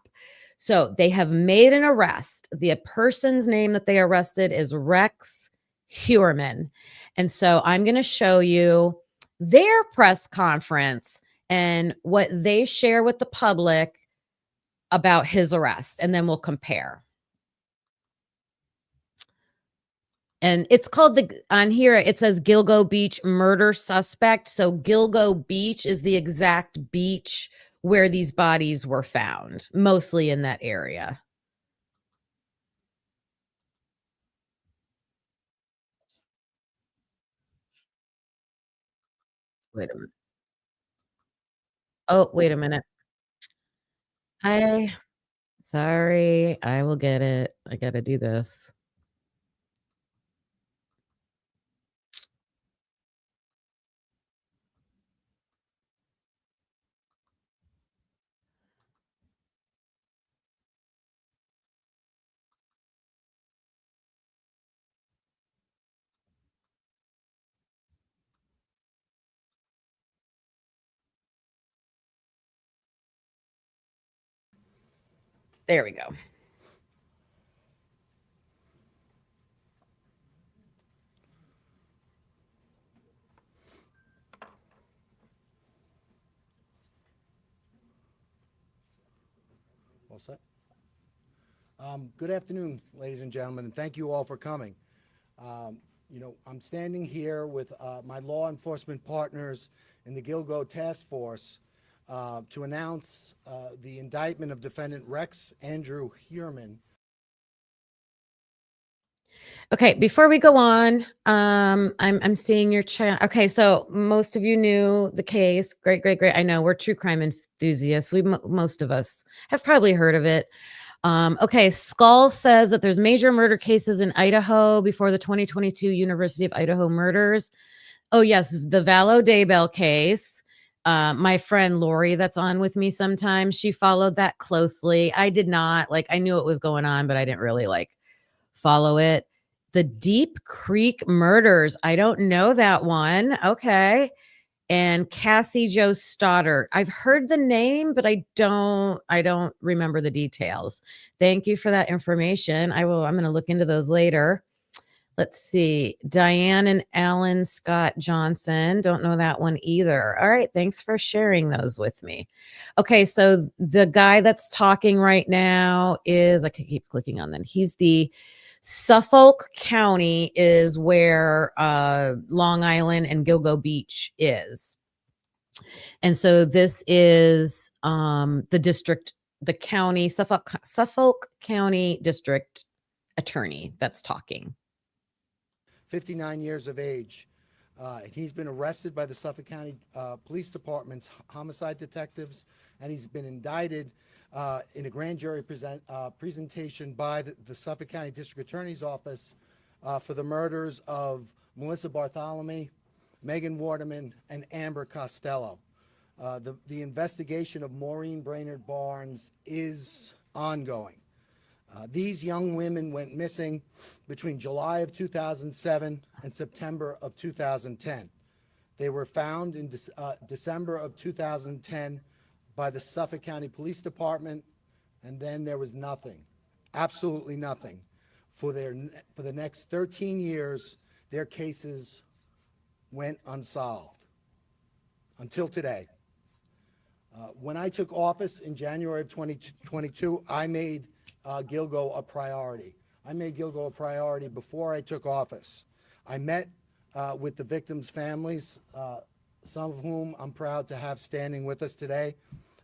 So they have made an arrest. The person's name that they arrested is Rex Heuermann. And so I'm going to show you their press conference and what they share with the public about his arrest, and then we'll compare. And it's called on here, it says Gilgo Beach murder suspect. So Gilgo Beach is the exact beach where these bodies were found, mostly in that area. Wait a minute. Oh, wait a minute. Sorry, I will get it. I got to do this. There we go. All set? Good afternoon, ladies and gentlemen, and thank you all for coming. I'm standing here with my law enforcement partners in the Gilgo Task Force to announce the indictment of defendant Rex Andrew Heuermann. Okay, before we go on, I'm seeing your chat. Okay, so most of you knew the case. Great. I know we're true crime enthusiasts. Most of us have probably heard of it. Okay, Skull says that there's major murder cases in Idaho before the 2022 University of Idaho murders. Oh yes, the Vallow Daybell case. My friend Lori that's on with me sometimes, she followed that closely. I did not. I knew it was going on, but I didn't really follow it. The Deep Creek murders. I don't know that one. Okay. And Cassie Jo Stoddard. I've heard the name, but I don't remember the details. Thank you for that information. I'm going to look into those later. Let's see. Diane and Alan Scott Johnson. Don't know that one either. All right. Thanks for sharing those with me. Okay. So the guy that's talking right now is, I could keep clicking on them. He's the Suffolk County is where Long Island and Gilgo Beach is. And so this is the district, the county, Suffolk County District Attorney that's talking. 59 years of age. He's been arrested by the Suffolk County Police Department's homicide detectives, and he's been indicted in a grand jury presentation by the Suffolk County District Attorney's Office for the murders of Melissa Bartholomew, Megan Waterman, and Amber Costello. The investigation of Maureen Brainerd Barnes is ongoing. These young women went missing between July of 2007 and September of 2010. They were found in December of 2010 by the Suffolk County Police Department, and then there was nothing, absolutely nothing. For the next 13 years, their cases went unsolved until today. When I took office in January of 2022, I made Gilgo a priority. I made Gilgo a priority before I took office. I met with the victims' families, some of whom I'm proud to have standing with us today,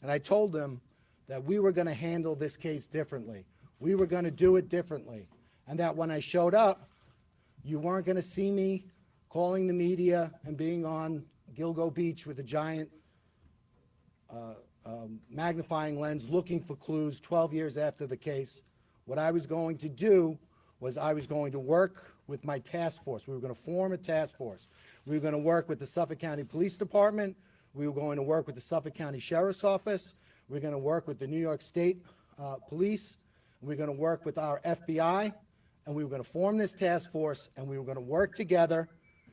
and I told them that we were going to handle this case differently. We were going to do it differently, and that when I showed up, you weren't going to see me calling the media and being on Gilgo Beach with a giant magnifying lens looking for clues 12 years after the case. What I was going to do was I was going to work with my task force. We were going to form a task force. We were going to work with the Suffolk County Police Department. We were going to work with the Suffolk County Sheriff's Office. We were going to work with the New York State Police. We were going to work with our FBI, and we were going to form this task force, and we were going to work together,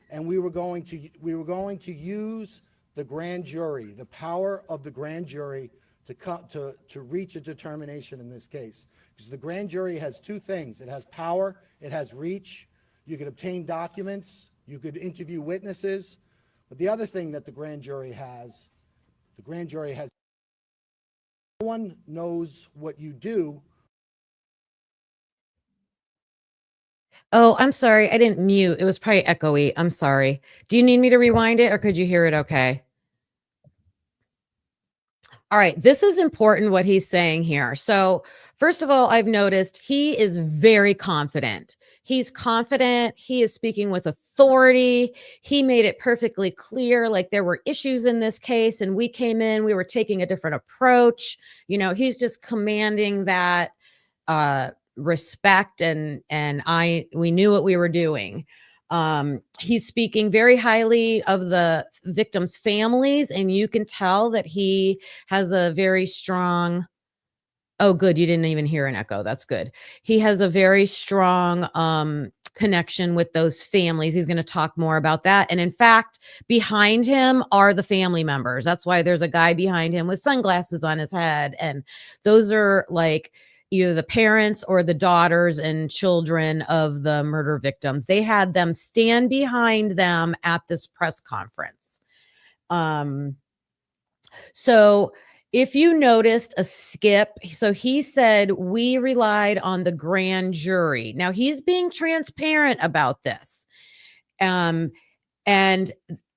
and we were going to use the grand jury, the power of the grand jury, to reach a determination in this case. Because the grand jury has two things: it has power, it has reach. You could obtain documents, you could interview witnesses, but the other thing that the grand jury has, no one knows what you do. Oh, I'm sorry. I didn't mute. It was probably echoey. I'm sorry. Do you need me to rewind it or could you hear it okay? All right. This is important what he's saying here. So, first of all, I've noticed he is very confident. He's confident. He is speaking with authority. He made it perfectly clear, like there were issues in this case and we came in, we were taking a different approach. You know, he's just commanding that respect and we knew what we were doing. He's speaking very highly of the victims' families, and you can tell that he has a very strong. Oh, good. You didn't even hear an echo. That's good. He has a very strong connection with those families. He's going to talk more about that. And in fact, behind him are the family members. That's why there's a guy behind him with sunglasses on his head. And those are like either the parents or the daughters and children of the murder victims. They had them stand behind them at this press conference. So if you noticed a skip, so he said we relied on the grand jury. Now he's being transparent about this. And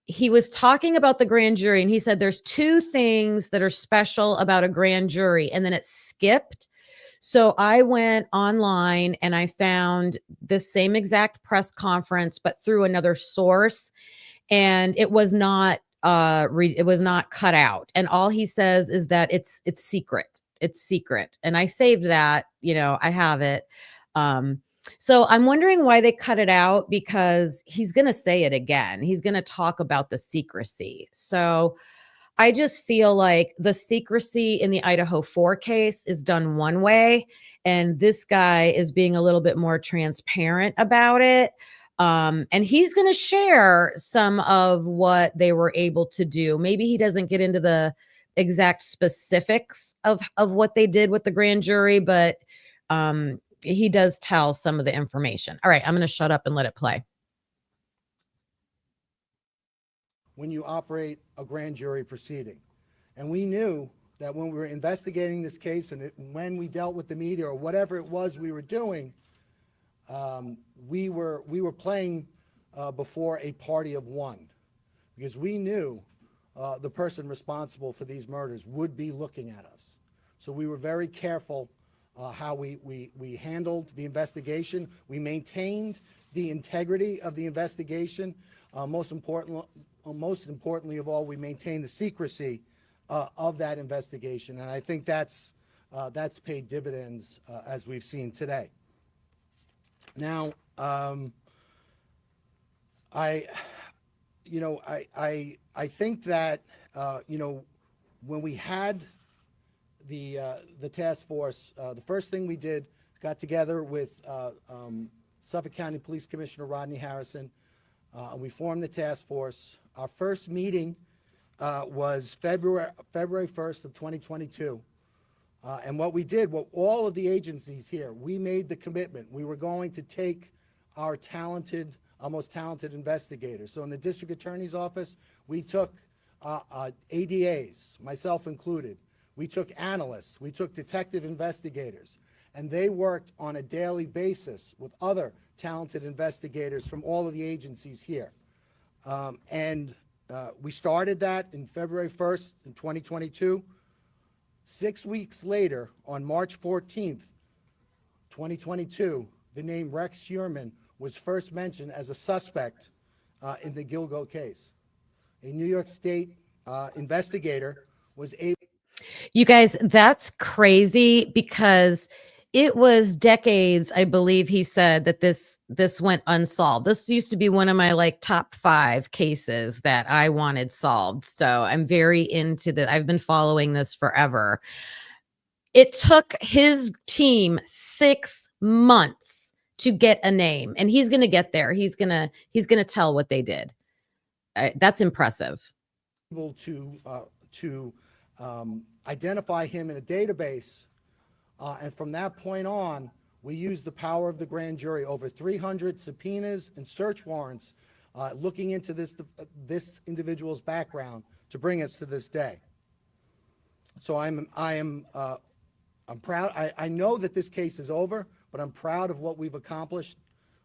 he was talking about the grand jury and he said there's two things that are special about a grand jury, and then it skipped. So I went online and I found this same exact press conference, but through another source, and it was not it was not cut out. And all he says is that it's secret. It's secret. And I saved that, you know, I have it. So I'm wondering why they cut it out, because he's going to say it again. He's going to talk about the secrecy. So I just feel like the secrecy in the Idaho 4 case is done one way, and this guy is being a little bit more transparent about it. And he's going to share some of what they were able to do. Maybe he doesn't get into the exact specifics of what they did with the grand jury, but he does tell some of the information. All right, I'm going to shut up and let it play. When you operate a grand jury proceeding. And we knew that when we were investigating this case and when we dealt with the media or whatever it was we were doing, we were playing before a party of one, because we knew the person responsible for these murders would be looking at us. So we were very careful how we handled the investigation. We maintained the integrity of the investigation. Most importantly of all, we maintain the secrecy of that investigation, and I think that's paid dividends as we've seen today. Now, I think that when we had the task force, the first thing we did, got together with Suffolk County Police Commissioner Rodney Harrison. We formed the task force. Our first meeting was February 1st of 2022. And what we did, all of the agencies here, we made the commitment. We were going to take our most talented investigators. So in the district attorney's office, we took ADAs, myself included. We took analysts. We took detective investigators. And they worked on a daily basis with other talented investigators from all of the agencies here. We started that in February 1st in 2022. 6 weeks later, on March 14th, 2022, the name Rex Heuermann was first mentioned as a suspect in the Gilgo case. A New York State investigator was able. You guys, that's crazy because it was decades, I believe he said, that this went unsolved. This used to be one of my like top 5 cases that I wanted solved. So I'm very into that. I've been following this forever. It took his team 6 months to get a name, and he's going to get there. He's going to tell what they did. That's impressive. Able to identify him in a database, and from that point on, we used the power of the grand jury, over 300 subpoenas and search warrants, looking into this individual's background to bring us to this day. So I'm proud. I know that this case is over, but I'm proud of what we've accomplished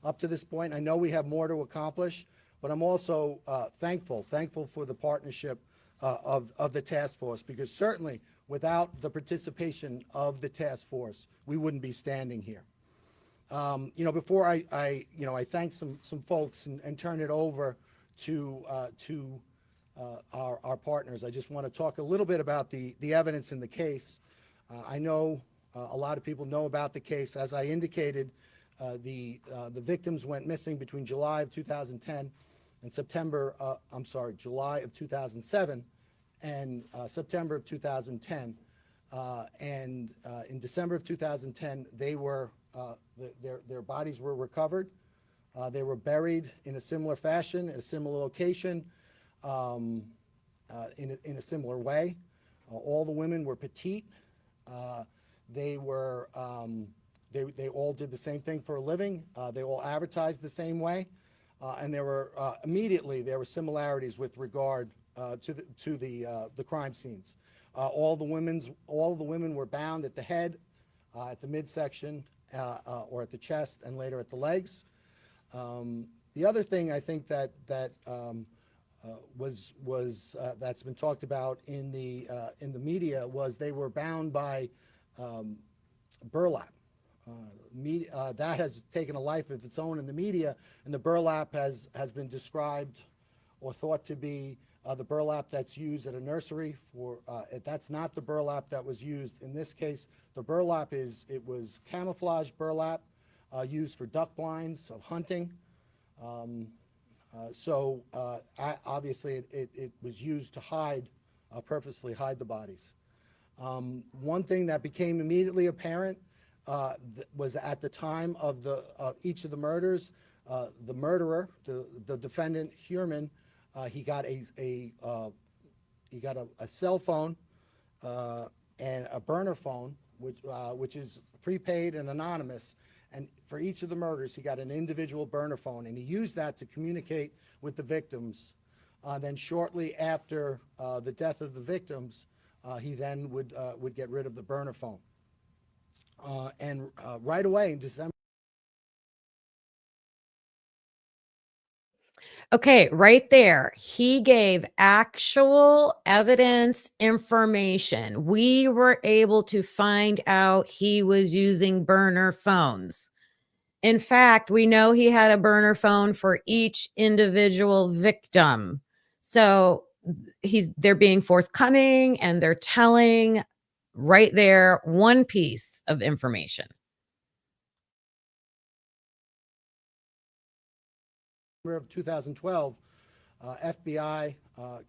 up to this point. I know we have more to accomplish, but I'm also thankful for the partnership of the task force, because certainly without the participation of the task force, we wouldn't be standing here. Before I thank some folks and turn it over to our partners, I just want to talk a little bit about the evidence in the case. I know a lot of people know about the case. As I indicated, the victims went missing between July of 2010 and July of 2007 and September of 2010. And in December of 2010, they were their bodies were recovered. They were buried in a similar fashion, at a similar location, in a similar way. All the women were petite. They were they all did the same thing for a living. They all advertised the same way, and there were immediately there were similarities with regard to the crime scenes. All the women were bound at the head, at the midsection, or at the chest, and later at the legs. The other thing I think that that's been talked about in the media was they were bound by burlap. That has taken a life of its own in the media, and the burlap has been described or thought to be the burlap that's used at a nursery for. That's not the burlap that was used in this case. The burlap was camouflage burlap used for duck blinds of hunting. Obviously it was used to purposely hide the bodies. One thing that became immediately apparent was at the time of each of the murders, the murderer, the defendant Heuermann, he got a cell phone and a burner phone, which is prepaid and anonymous. And for each of the murders, he got an individual burner phone, and he used that to communicate with the victims. Then shortly after the death of the victims, he then would get rid of the burner phone. And right away in December. Okay, right there. He gave actual evidence information. We were able to find out he was using burner phones. In fact, we know he had a burner phone for each individual victim. So they're being forthcoming, and they're telling right there one piece of information. Of 2012, FBI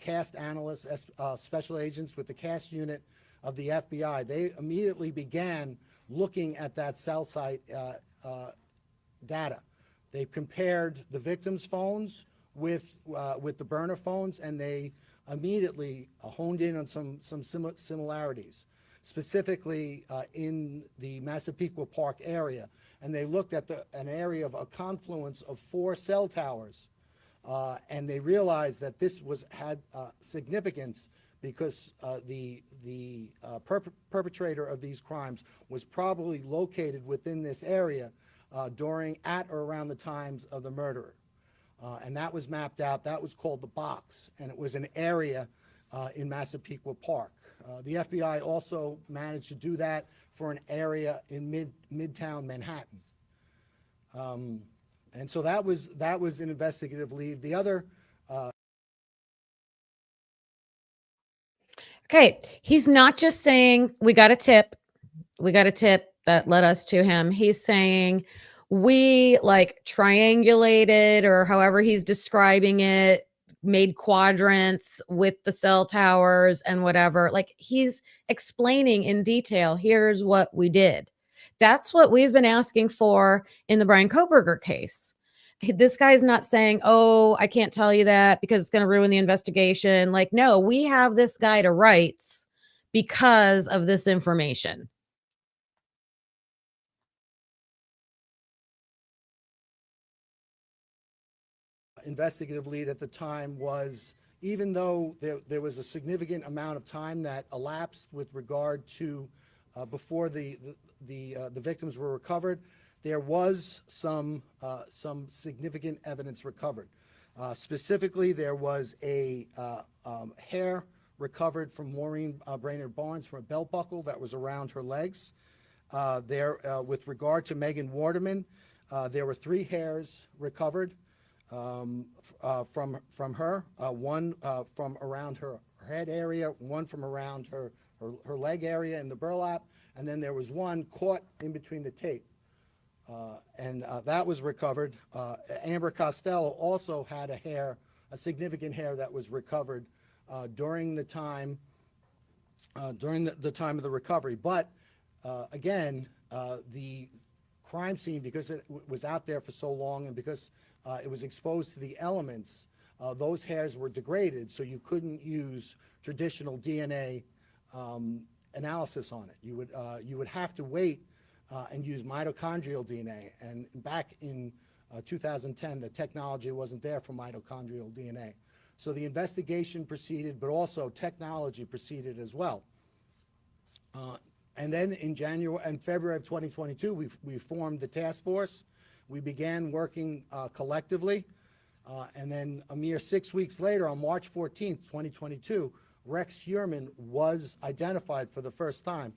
CAST analysts, special agents with the CAST unit of the FBI, they immediately began looking at that cell site data. They compared the victims' phones with the burner phones, and they immediately honed in on some similarities, specifically in the Massapequa Park area. And they looked at an area of a confluence of 4 cell towers, and they realized that this had significance because the perpetrator of these crimes was probably located within this area at or around the times of the murder. And that was mapped out. That was called the box, and it was an area in Massapequa Park. The FBI also managed to do that for an area in Midtown Manhattan. And so that was an investigative lead. The other Okay, he's not just saying we got a tip that led us to him. He's saying we like triangulated, or however he's describing it, made quadrants with the cell towers and whatever. Like he's explaining in detail, here's what we did. That's what we've been asking for in the Bryan Kohberger case. This guy's not saying, oh, I can't tell you that because it's going to ruin the investigation. Like, no, we have this guy to rights because of this information. Investigative lead at the time was, even though there was a significant amount of time that elapsed with regard to before the victims were recovered, there was some significant evidence recovered. Specifically, there was a hair recovered from Maureen Brainerd Barnes from a belt buckle that was around her legs. With regard to Megan Waterman, there were 3 hairs recovered from her, one from around her head area, one from around her leg area in the burlap, and then there was one caught in between the tape. And that was recovered. Amber Costello also had a significant hair that was recovered during the time of the recovery. But again, the crime scene, because it was out there for so long and because it was exposed to the elements, those hairs were degraded, so you couldn't use traditional DNA analysis on it. You would have to wait and use mitochondrial DNA. And back in 2010, the technology wasn't there for mitochondrial DNA. So the investigation proceeded, but also technology proceeded as well. And then in January and February of 2022, we formed the task force. We began working collectively. And then a mere 6 weeks later, on March 14th, 2022, Rex Heuermann was identified for the first time.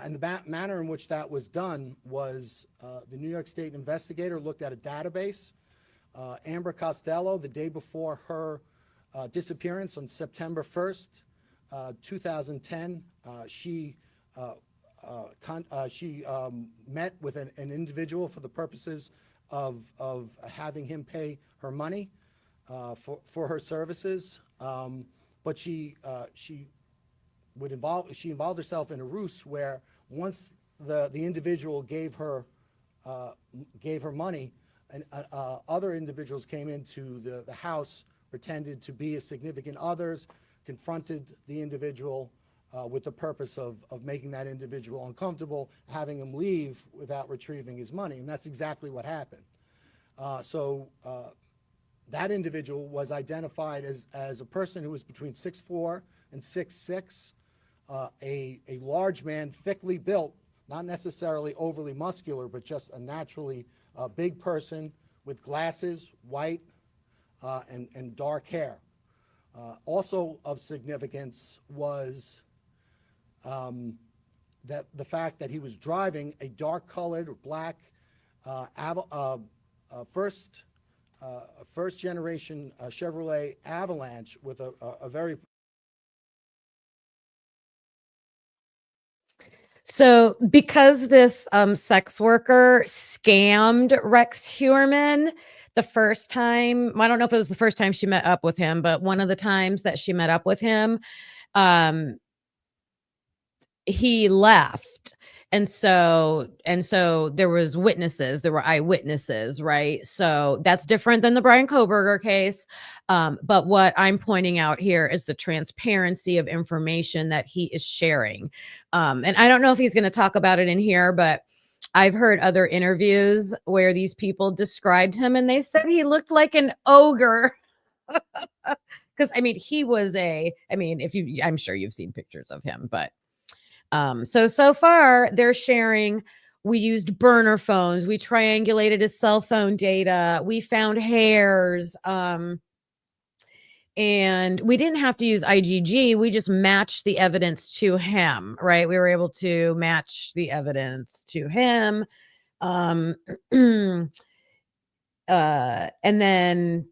And the manner in which that was done was the New York State investigator looked at a database. Amber Costello, the day before her disappearance on September 1st, 2010, she met with an individual for the purposes of having him pay her money for her services. But she involved herself in a ruse where once the individual gave her money, and other individuals came into the house, pretended to be significant others, confronted the individual with the purpose of making that individual uncomfortable, having him leave without retrieving his money. And that's exactly what happened. So that individual was identified as a person who was between 6'4" and 6'6", a large man, thickly built, not necessarily overly muscular, but just a naturally big person with glasses, white, and dark hair. Also of significance was that the fact that he was driving a dark-colored black first-generation Chevrolet Avalanche with a very... So because this sex worker scammed Rex Heuermann the first time, I don't know if it was the first time she met up with him, but one of the times that she met up with him, he left. And so there was witnesses, there were eyewitnesses, right? So that's different than the Bryan Kohberger case. But what I'm pointing out here is the transparency of information that he is sharing. And I don't know if he's going to talk about it in here, but I've heard other interviews where these people described him and they said he looked like an ogre. Because I mean, he was I'm sure you've seen pictures of him, but so far they're sharing, we used burner phones, we triangulated his cell phone data, we found hairs, and we didn't have to use IgG, we just matched the evidence to him, right? We were able to match the evidence to him. And then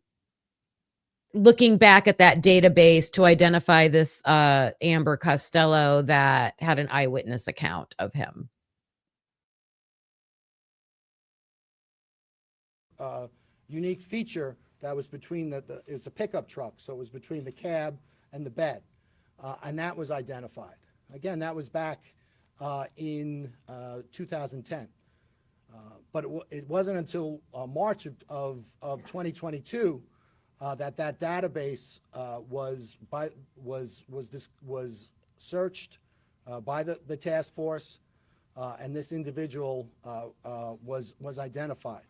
looking back at that database to identify this Amber Costello that had an eyewitness account of him. Unique feature that was between it's a pickup truck, so it was between the cab and the bed, and that was identified. Again, that was back in 2010. But it wasn't until March of 2022 that database was searched by the task force, and this individual was identified.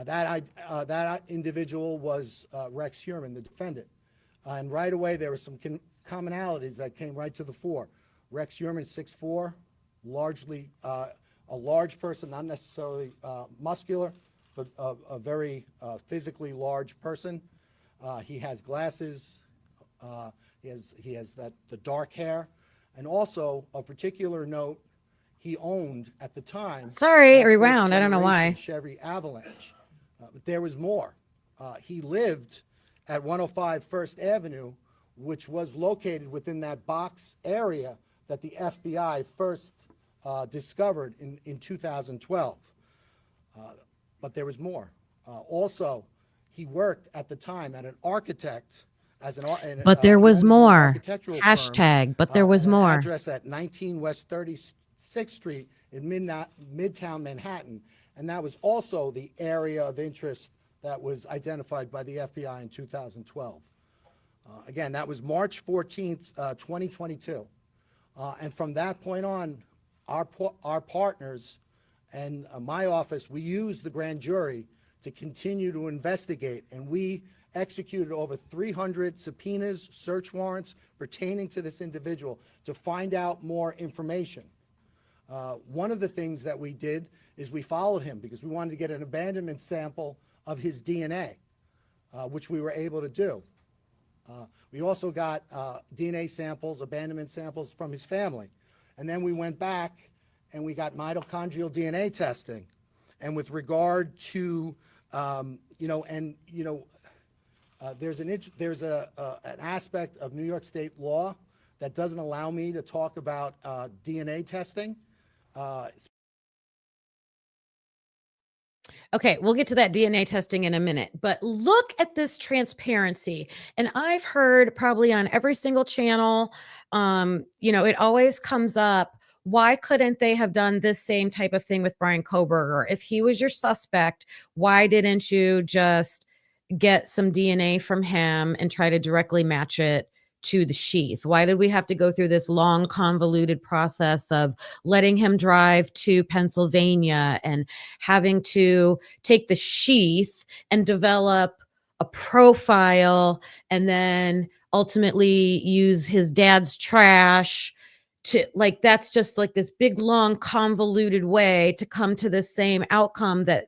That individual was Rex Heuermann, the defendant. And right away, there were some commonalities that came right to the fore. Rex Heuermann, 6'4", largely a large person, not necessarily muscular, but a very physically large person. He has glasses. He has the dark hair, and also of particular note, he owned at the time. Sorry, rewound. I don't know why. Chevy Avalanche, but there was more. He lived at 105 First Avenue, which was located within that box area that the FBI first discovered in 2012. But there was more. Also, he worked at the time at an architect but there was more. architectural firm, Hashtag, but there was at an more. address at 19 West 36th Street in Midtown Manhattan, and that was also the area of interest that was identified by the FBI in 2012. Again, that was March 14th, 2022. And from that point on, our partners and my office, we used the grand jury to continue to investigate, and we executed over 300 subpoenas, search warrants pertaining to this individual to find out more information. One of the things that we did is we followed him because we wanted to get an abandonment sample of his DNA, which we were able to do. We also got DNA samples, abandonment samples from his family. And then we went back and we got mitochondrial DNA testing. And with regard to, there's an aspect of New York State law that doesn't allow me to talk about DNA testing. Okay, we'll get to that DNA testing in a minute, but look at this transparency. And I've heard probably on every single channel, it always comes up. Why couldn't they have done this same type of thing with Bryan Kohberger? If he was your suspect, why didn't you just get some DNA from him and try to directly match it to the sheath? Why did we have to go through this long, convoluted process of letting him drive to Pennsylvania and having to take the sheath and develop a profile and then ultimately use his dad's trash to, like, that's just like this big, long, convoluted way to come to the same outcome that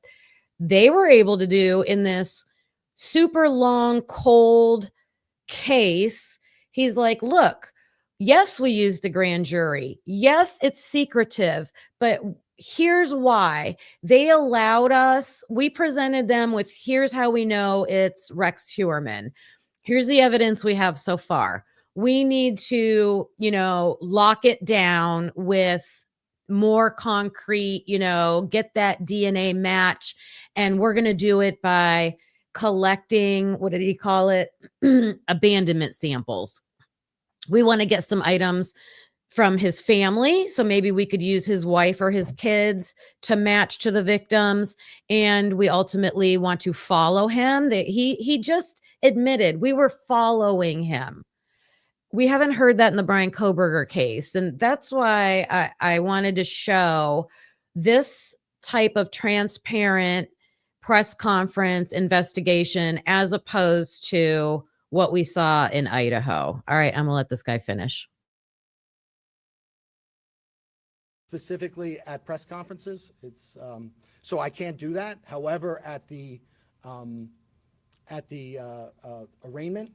they were able to do in this super long, cold case. He's like, look, yes, we use the grand jury. Yes, it's secretive, but here's why. They allowed us, we presented them with, here's how we know it's Rex Heuermann. Here's the evidence we have so far. We need to, lock it down with more concrete, get that DNA match. And we're going to do it by collecting, what did he call it? Abandonment samples. We want to get some items from his family. So maybe we could use his wife or his kids to match to the victims. And we ultimately want to follow him. That he just admitted we were following him. We haven't heard that in the Bryan Kohberger case. And that's why I wanted to show this type of transparent press conference investigation as opposed to what we saw in Idaho. All right, I'm gonna let this guy finish. Specifically at press conferences, it's so I can't do that. However, at the arraignment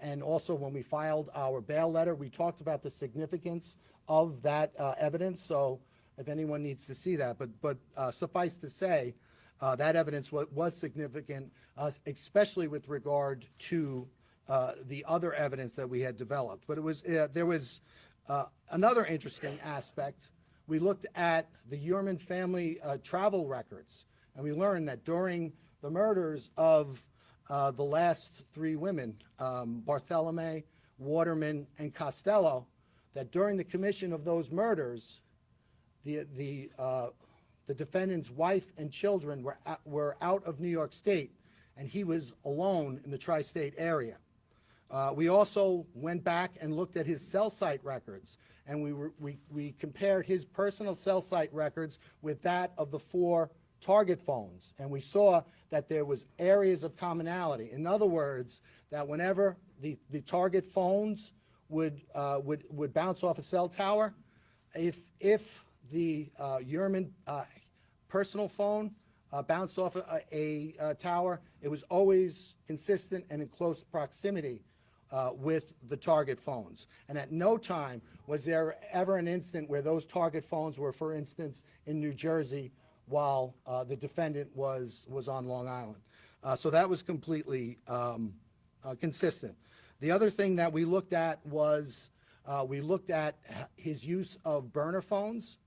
and also when we filed our bail letter, we talked about the significance of that evidence. So if anyone needs to see that, but suffice to say, that evidence was significant, especially with regard to the other evidence that we had developed. But it was there was another interesting aspect. We looked at the Heuermann family travel records, and we learned that during the murders of the last three women, Bartholomew, Waterman, and Costello, that during the commission of those murders, the defendant's wife and children were out of New York State, and he was alone in the tri-state area. We also went back and looked at his cell site records, and we compared his personal cell site records with that of the 4 target phones, and we saw that there was areas of commonality. In other words, that whenever the target phones would bounce off a cell tower, if the Heuermann personal phone bounced off a tower, it was always consistent and in close proximity with the target phones. And at no time was there ever an instant where those target phones were, for instance, in New Jersey while the defendant was on Long Island. So that was completely consistent. The other thing that we looked at was we looked at his use of burner phones,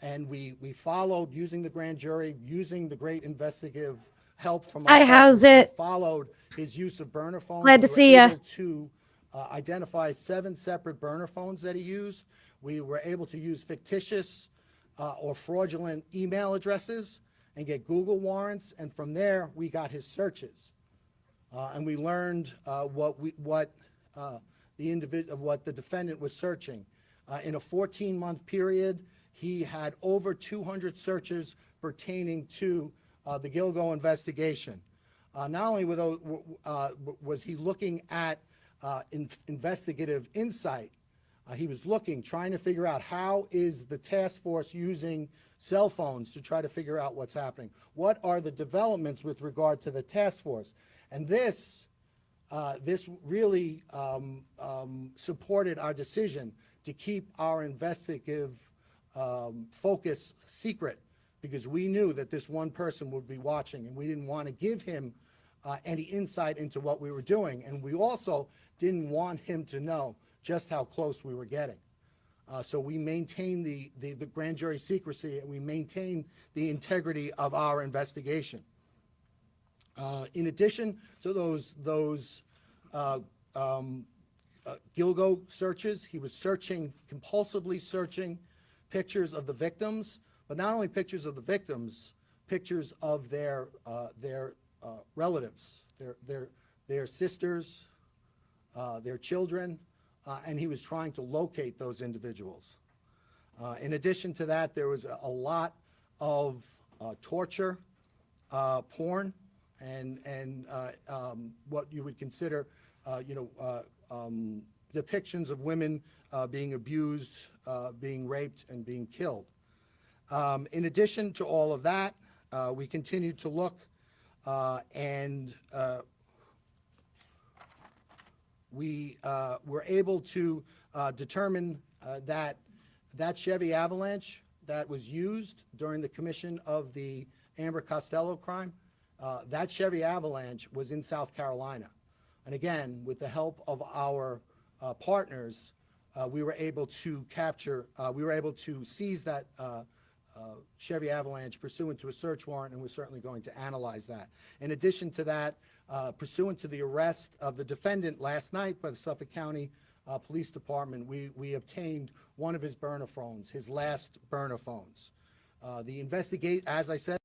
and we followed, using the grand jury, using the great investigative help from our Hi, how's it? we followed his use of burner phones. Glad to We were see ya. able to identify 7 separate burner phones that he used. We were able to use fictitious or fraudulent email addresses and get Google warrants, and from there we got his searches, and we learned what the defendant was searching. In a 14-month period, he had over 200 searches pertaining to the Gilgo investigation. Not only was he looking at investigative insight, he was trying to figure out how is the task force using cell phones to try to figure out what's happening. What are the developments with regard to the task force? And this really supported our decision to keep our investigative focus secret, because we knew that this one person would be watching, and we didn't want to give him any insight into what we were doing. And we also didn't want him to know just how close we were getting. So we maintained the grand jury secrecy, and we maintained the integrity of our investigation. In addition to those Gilgo searches, he was compulsively searching pictures of the victims, but not only pictures of the victims, pictures of their relatives, their sisters, their children, and he was trying to locate those individuals. In addition to that, there was a lot of torture, porn, and what you would consider, depictions of women being abused, being raped, and being killed. In addition to all of that, we continued to look, and we were able to determine that Chevy Avalanche that was used during the commission of the Amber Costello crime, that Chevy Avalanche was in South Carolina. And again, with the help of our partners, we were able to seize that Chevy Avalanche pursuant to a search warrant, and we're certainly going to analyze that. In addition to that, pursuant to the arrest of the defendant last night by the Suffolk County Police Department, we obtained one of his burner phones, his last burner phones. As I said,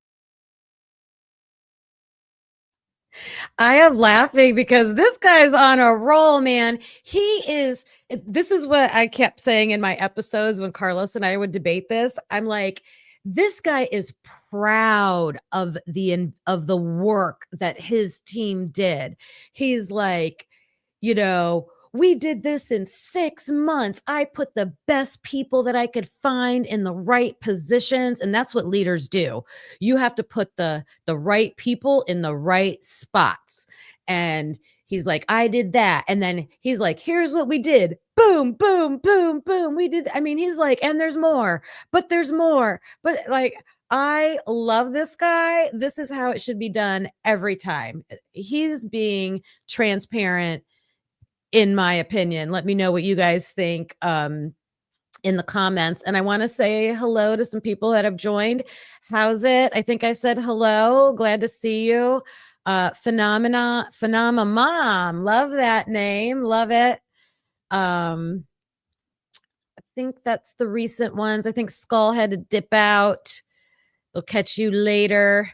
I am laughing because this guy's on a roll, man. This is what I kept saying in my episodes when Carlos and I would debate this. I'm like, this guy is proud of the work that his team did. He's like, we did this in 6 months. I put the best people that I could find in the right positions. And that's what leaders do. You have to put the right people in the right spots. And he's like, I did that. And then he's like, here's what we did. Boom, boom, boom, boom. We did. I mean, he's like, and there's more, but there's more. But like, I love this guy. This is how it should be done every time. He's being transparent, in my opinion. Let me know what you guys think in the comments. And I want to say hello to some people that have joined. How's it? I think I said hello. Glad to see you. Phenomena Mom. Love that name. Love it. I think that's the recent ones. I think Skull had to dip out. We'll catch you later.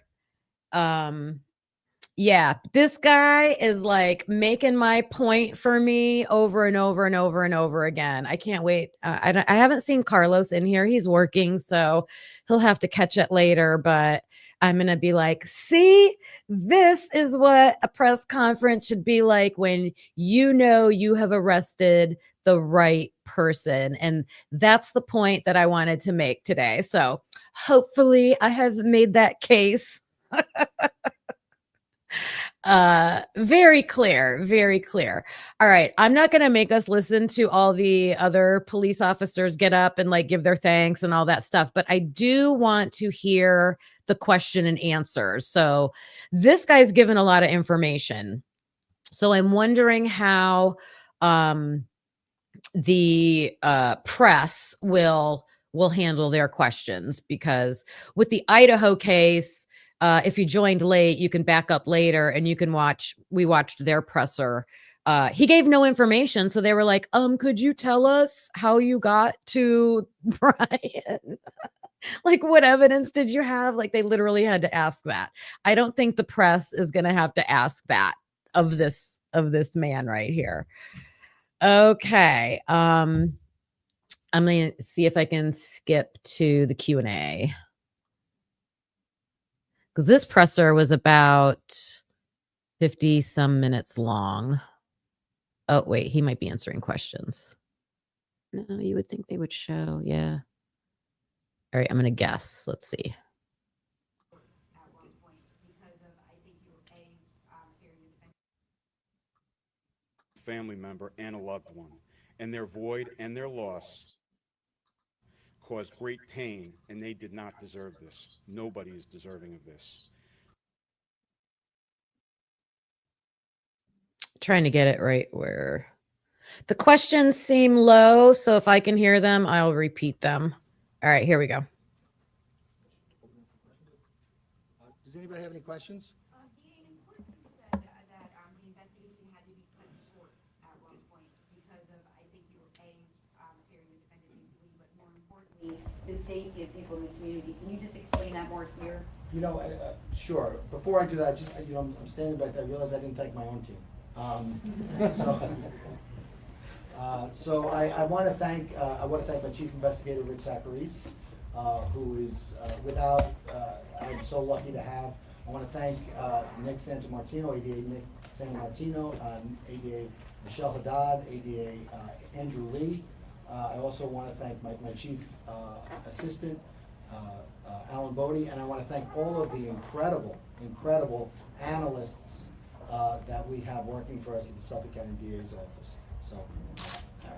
Yeah, this guy is like making my point for me over and over and over and over again. I can't wait. I haven't seen Carlos in here. He's working, so he'll have to catch it later. But I'm going to be like, see, this is what a press conference should be like when you know you have arrested the right person. And that's the point that I wanted to make today. So hopefully I have made that case. Very clear, very clear. All right, I'm not going to make us listen to all the other police officers get up and like give their thanks and all that stuff, but I do want to hear the question and answers. So this guy's given a lot of information. So I'm wondering how the press will handle their questions, because with the Idaho case, if you joined late, you can back up later and you can we watched their presser. He gave no information. So they were like, could you tell us how you got to Bryan? Like, what evidence did you have? Like, they literally had to ask that. I don't think the press is going to have to ask that of this man right here. Okay. I'm going to see if I can skip to the Q&A. Because this presser was about 50 some minutes long. Oh, wait, he might be answering questions. No, you would think they would show. Yeah. All right, I'm going to guess. Let's see. Family member and a loved one, and their void and their loss caused great pain, and they did not deserve this. Nobody is deserving of this. Trying to get it right where the questions seem low, so if I can hear them, I'll repeat them. All right, here we go. Does anybody have any questions? The safety of people in the community. Can you just explain that more here? You know, sure. Before I do that, just I'm standing back there. I realized I didn't thank my own team. So I want to thank my chief investigator, Rick Heuermann, who is I'm so lucky to have. I want to thank Nick Santamartino, ADA Nick Santamartino, ADA Michelle Haddad, ADA Andrew Lee. I also want to thank my chief assistant, Alan Bodie, and I want to thank all of the incredible analysts that we have working for us at the Suffolk County DA's office. So,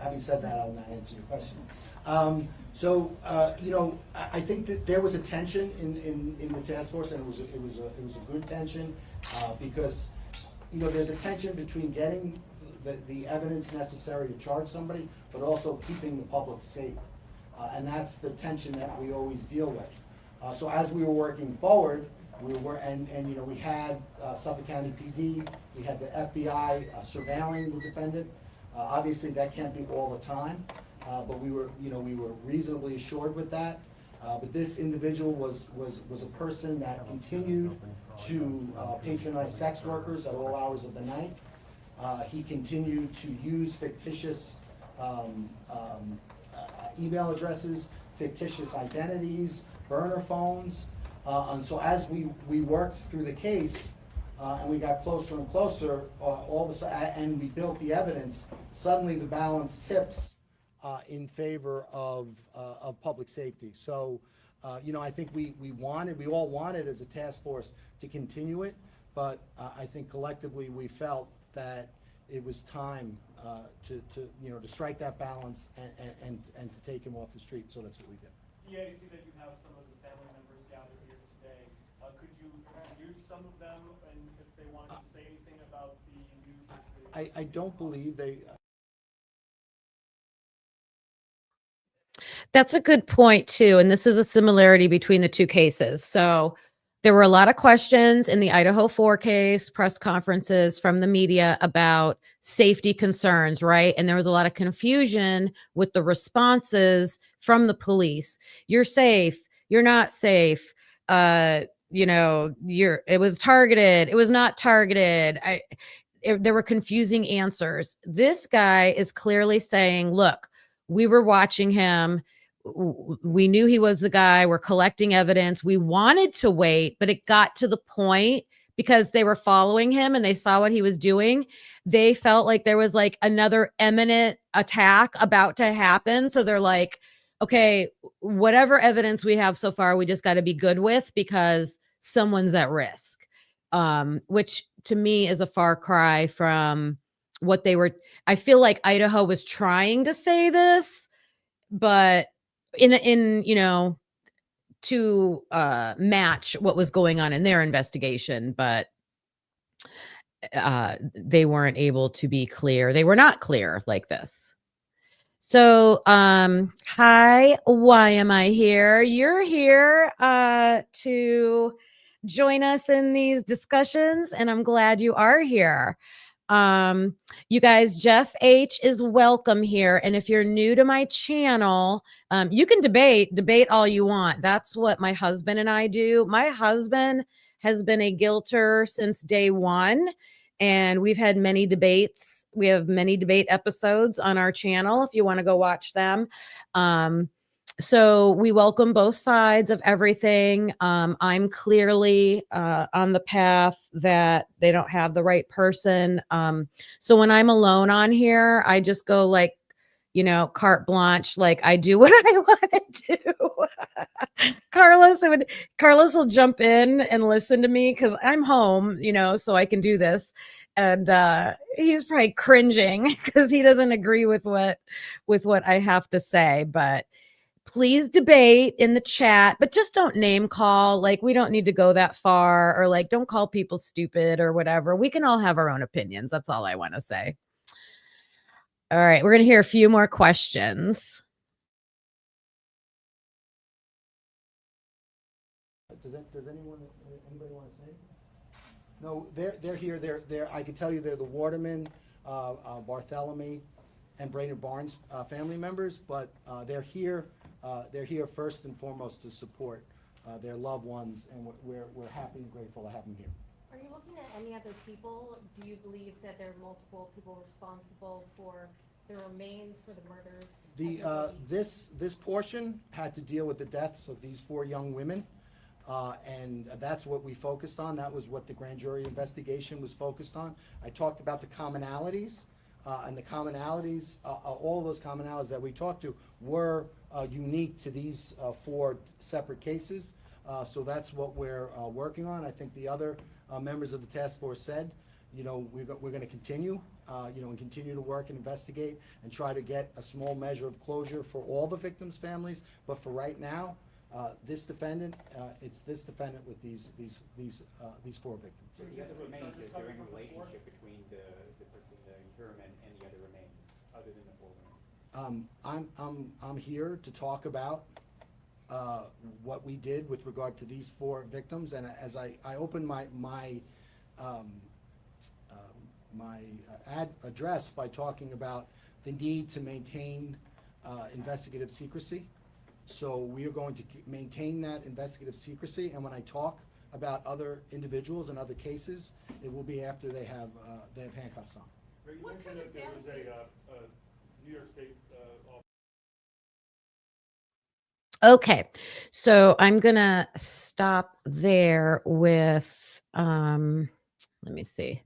having said that, I'll now answer your question. I think that there was a tension in the task force, and it was a good tension because there's a tension between getting the evidence necessary to charge somebody, but also keeping the public safe. And that's the tension that we always deal with. So as we were working forward, we had Suffolk County PD, we had the FBI surveilling the defendant. Obviously that can't be all the time, but we were reasonably assured with that. But this individual was a person that continued to patronize sex workers at all hours of the night. He continued to use fictitious email addresses, fictitious identities, burner phones. And so as we worked through the case and we got closer and closer, all of a sudden, and we built the evidence, suddenly the balance tips in favor of public safety. So, I think we all wanted as a task force to continue it, but I think collectively we felt that it was time to strike that balance and to take him off the street. So that's what we did. DA, I see that you have some of the family members gathered some of them, and if they wanted to say anything about the news that they... I don't believe they... That's a good point too. And this is a similarity between the two cases. So there were a lot of questions in the Idaho 4 case, press conferences from the media about safety concerns, right? And there was a lot of confusion with the responses from the police. You're safe, you're not safe. You know, it was targeted, it was not targeted. There were confusing answers. This guy is clearly saying, look, we were watching him. We knew he was the guy. We're collecting evidence. We wanted to wait, but it got to the point because they were following him and they saw what he was doing. They felt like there was like another imminent attack about to happen. So they're like, okay, whatever evidence we have so far, we just got to be good with because someone's at risk. Which to me is a far cry from what they were. I feel like Idaho was trying to say this, but in you know, to match what was going on in their investigation, but they weren't able to be clear. They were not clear like this. So hi, why am I here? You're here to join us in these discussions, and I'm glad you are here. You guys, Jeff H is welcome here. And if you're new to my channel, you can debate all you want. That's what my husband and I do. My husband has been a guilter since day one, and we've had many debates. We have many debate episodes on our channel if you want to go watch them. So we welcome both sides of everything. I'm clearly on the path that they don't have the right person. So when I'm alone on here, I just go like, you know, carte blanche, like I do what I want to do. Carlos will jump in and listen to me because I'm home, you know, so I can do this. And he's probably cringing because he doesn't agree with what I have to say, but please debate in the chat, but just don't name call. Like, we don't need to go that far, or like, don't call people stupid or whatever. We can all have our own opinions. That's all I want to say. All right, we're going to hear a few more questions. Does anybody want to say? No, they're here. They're I can tell you they're the Waterman, Bartholomew, and Brainerd Barnes family members, but they're here. They're here first and foremost to support their loved ones, and we're happy and grateful to have them here. Are you looking at any other people? Do you believe that there are multiple people responsible for the remains, for the murders? This portion had to deal with the deaths of these 4 young women, and that's what we focused on. That was what the grand jury investigation was focused on. I talked about the commonalities. And the commonalities, all of those commonalities that we talked to were unique to these 4 separate cases. So that's what we're working on. I think the other members of the task force said, you know, we're going to continue, you know, and continue to work and investigate and try to get a small measure of closure for all the victims' families. But for right now, this defendant, it's this defendant with these 4 victims. So the other remains, is there any relationship between the Heuermann and the other remains, other than the 4 women? I'm here to talk about what we did with regard to these 4 victims, and as I opened my address by talking about the need to maintain investigative secrecy. So we are going to maintain that investigative secrecy, and when I talk about other individuals and other cases, it will be after they have handcuffs on. You mentioned that there was a New York State officer. Okay, so I'm gonna stop there with let me see,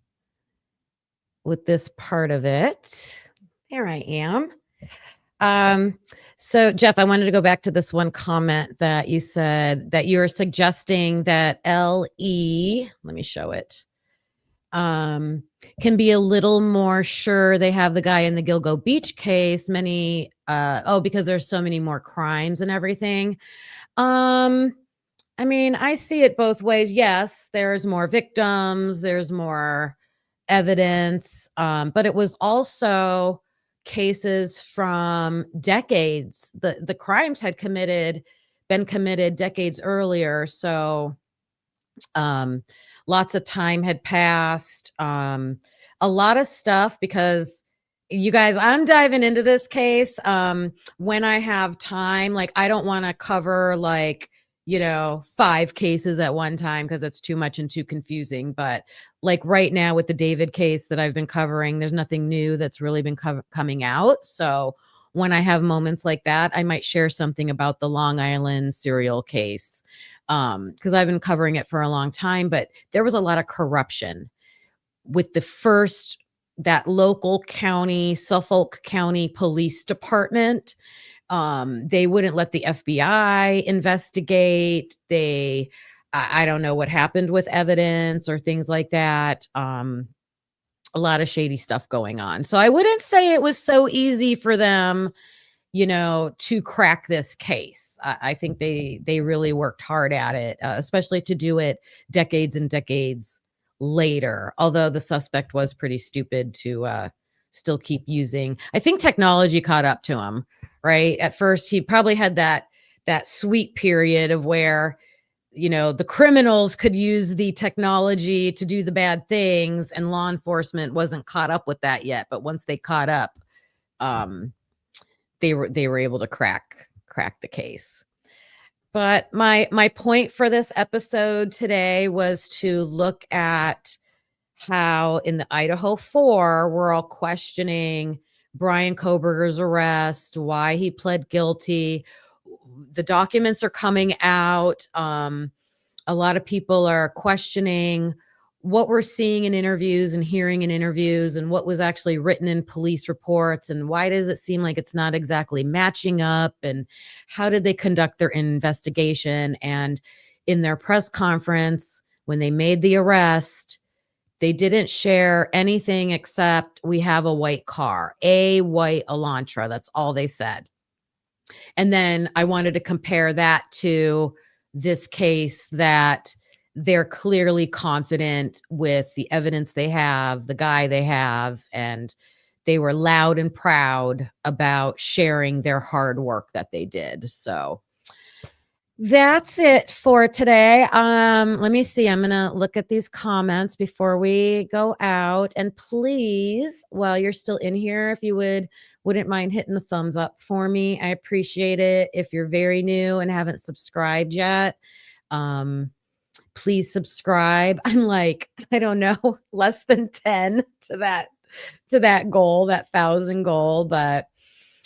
with this part of it. There I am. So Jeff, I wanted to go back to this one comment that you said that you're suggesting that LE, let me show it, can be a little more sure they have the guy in the Gilgo Beach case, because there's so many more crimes and everything. I mean, I see it both ways. Yes, there's more victims, there's more evidence, but it was also cases from decades. The crimes had been committed decades earlier, so lots of time had passed. A lot of stuff, because you guys, I'm diving into this case when I have time. Like, I don't want to cover like, 5 cases at one time because it's too much and too confusing. But like right now with the David case that I've been covering, there's nothing new that's really been coming out. So when I have moments like that, I might share something about the Long Island serial case, because I've been covering it for a long time. But there was a lot of corruption with that local county, Suffolk County Police Department. They wouldn't let the FBI investigate. I don't know what happened with evidence or things like that. A lot of shady stuff going on. So I wouldn't say it was so easy for them, to crack this case. I think they really worked hard at it, especially to do it decades and decades later. Although the suspect was pretty stupid to still keep using. I think technology caught up to him, right? At first, he probably had that sweet period of where, the criminals could use the technology to do the bad things, and law enforcement wasn't caught up with that yet. But once they caught up, they were able to crack the case. But my point for this episode today was to look at how in the Idaho 4, we're all questioning Bryan Kohberger's arrest, why he pled guilty. The documents are coming out. A lot of people are questioning what we're seeing in interviews and hearing in interviews and what was actually written in police reports, and why does it seem like it's not exactly matching up, and how did they conduct their investigation. And in their press conference, when they made the arrest, they didn't share anything except we have a white car, a white Elantra. That's all they said. And then I wanted to compare that to this case, that they're clearly confident with the evidence they have, the guy they have, and they were loud and proud about sharing their hard work that they did. So that's it for today. Let me see. I'm going to look at these comments before we go out. And please, while you're still in here, if you wouldn't mind hitting the thumbs up for me. I appreciate it. If you're very new and haven't subscribed yet, please subscribe. I'm like, I don't know, less than 10 to that goal, that 1,000 goal, but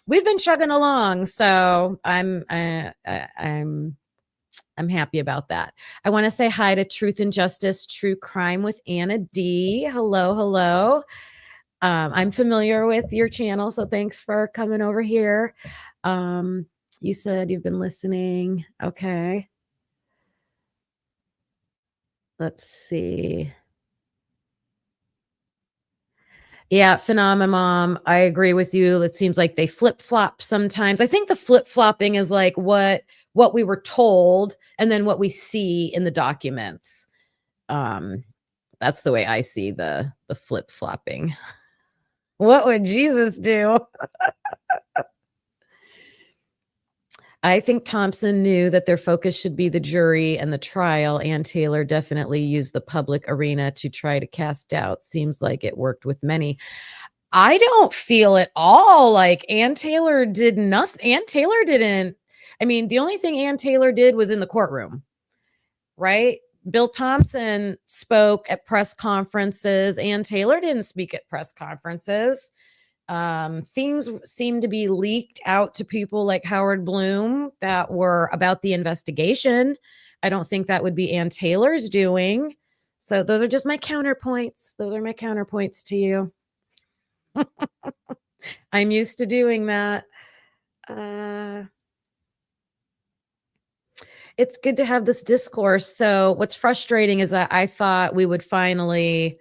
we've been chugging along. So I'm happy about that. I want to say hi to Truth and Justice, True Crime with Anna D. Hello. I'm familiar with your channel, so thanks for coming over here. You said you've been listening. Okay. Let's see. Yeah, Phenomenon Mom, I agree with you. It seems like they flip-flop sometimes. I think the flip-flopping is like what we were told and then what we see in the documents. That's the way I see the flip-flopping. What would Jesus do? I think Thompson knew that their focus should be the jury and the trial, and Taylor definitely used the public arena to try to cast doubt. Seems like it worked with many. I don't feel at all like Ann Taylor did nothing. Ann Taylor didn't. I mean, the only thing Ann Taylor did was in the courtroom, right? Bill Thompson spoke at press conferences. Ann Taylor didn't speak at press conferences. Things seem to be leaked out to people like Howard Bloom that were about the investigation. I don't think that would be Ann Taylor's doing. So those are just my counterpoints. Those are my counterpoints to you. I'm used to doing that. It's good to have this discourse. So what's frustrating is that I thought we would finally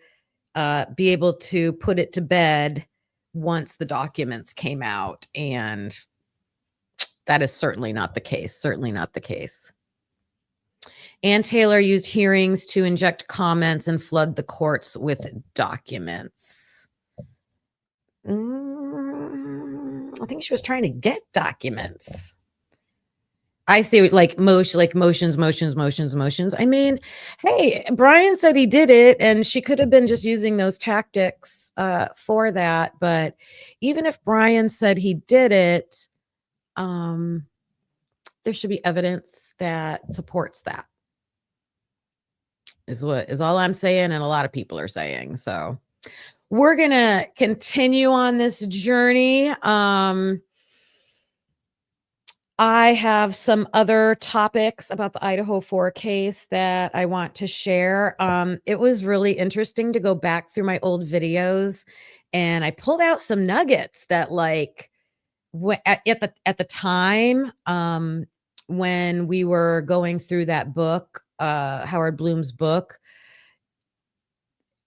be able to put it to bed once the documents came out, and that is certainly not the case. Ann Taylor used hearings to inject comments and flood the courts with documents. I think she was trying to get documents. I see, like motions. I mean, hey, Bryan said he did it, and she could have been just using those tactics for that. But even if Bryan said he did it, there should be evidence that supports that. Is all I'm saying, and a lot of people are saying. So we're gonna continue on this journey. I have some other topics about the Idaho 4 case that I want to share. It was really interesting to go back through my old videos, and I pulled out some nuggets that, like, at the time when we were going through that book, Howard Bloom's book,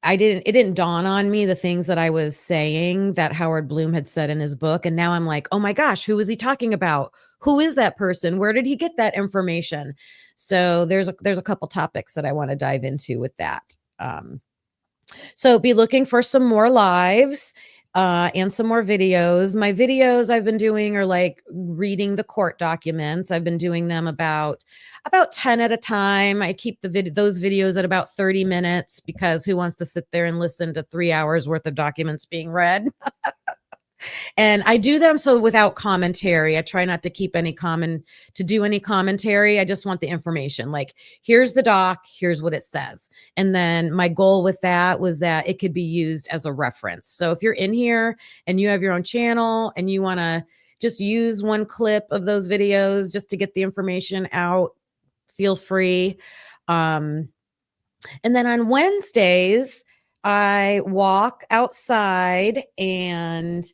it didn't dawn on me the things that I was saying that Howard Bloom had said in his book. And now I'm like, oh my gosh, who was he talking about? Who is that person? Where did he get that information? So there's a couple topics that I want to dive into with that. So be looking for some more lives and some more videos. My videos I've been doing are like reading the court documents. I've been doing them about 10 at a time. I keep those videos at about 30 minutes because who wants to sit there and listen to 3 hours worth of documents being read? And I do them so without commentary. I try not to keep any commentary. I just want the information. Like, here's the doc, here's what it says. And then my goal with that was that it could be used as a reference. So if you're in here and you have your own channel and you want to just use one clip of those videos just to get the information out, feel free. And then on Wednesdays, I walk outside and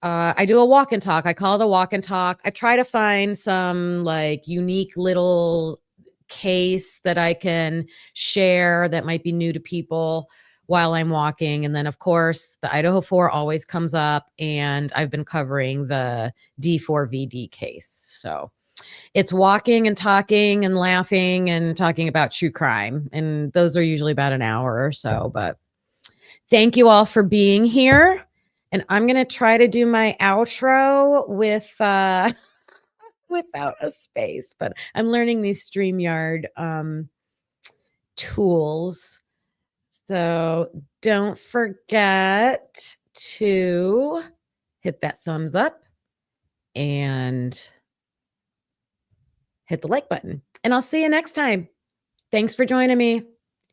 I do a walk and talk. I call it a walk and talk. I try to find some like unique little case that I can share that might be new to people while I'm walking. And then, of course, the Idaho 4 always comes up, and I've been covering the D4VD case. So it's walking and talking and laughing and talking about true crime. And those are usually about an hour or so. But thank you all for being here. And I'm going to try to do my outro with without a space, but I'm learning these StreamYard tools. So don't forget to hit that thumbs up and hit the like button. And I'll see you next time. Thanks for joining me.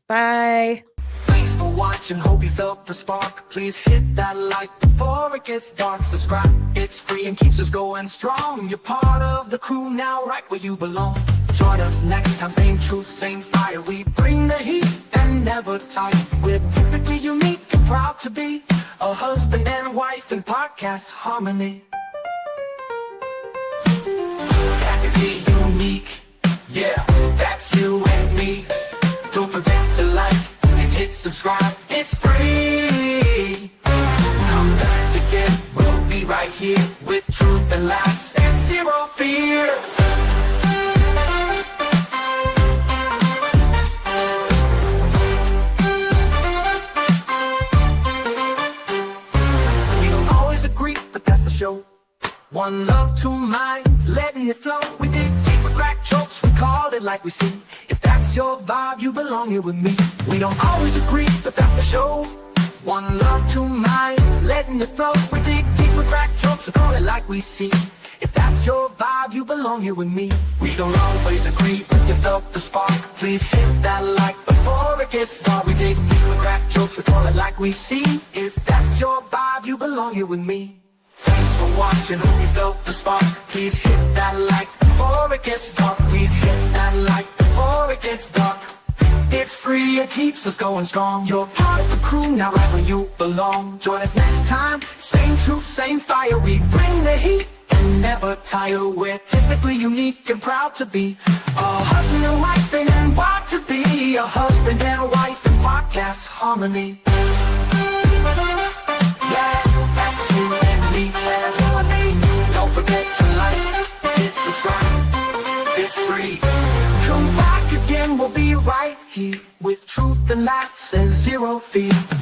Bye. Thanks for watching, hope you felt the spark. Please hit that like before it gets dark. Subscribe, it's free and keeps us going strong. You're part of the crew now, right where you belong. Join us next time, same truth, same fire. We bring the heat and never tire. We're typically unique and proud to be a husband and wife in podcast harmony. That could be unique, yeah, that's you and me. Don't forget to like and hit subscribe, it's free. Come back again, we'll be right here with truth and laughs and zero fear. We don't always agree, but that's the show. One love, two minds, letting it flow. We dig deep with crack jokes, we call it like we see. If that's your vibe, you belong here with me. We don't always agree, but that's the show. One love, two minds, letting it flow. We dig deep with crack jokes, we call it like we see. If that's your vibe, you belong here with me. We don't always agree, but you felt the spark. Please hit that like before it gets dark. We dig deep with crack jokes, we call it like we see. If that's your vibe, you belong here with me. Thanks for watching, hope you felt the spark. Please hit that like before it gets dark. Please hit that like before it gets dark. It's free, it keeps us going strong. You're part of the crew, now right where you belong. Join us next time, same truth, same fire. We bring the heat and never tire. We're typically unique and proud to be a husband and wife and proud to be a husband and wife in podcast harmony. Yeah, that's you and me, that's all I need. Don't forget to like, hit subscribe, it's free. Come back again. key with truth and laughs and zero fear.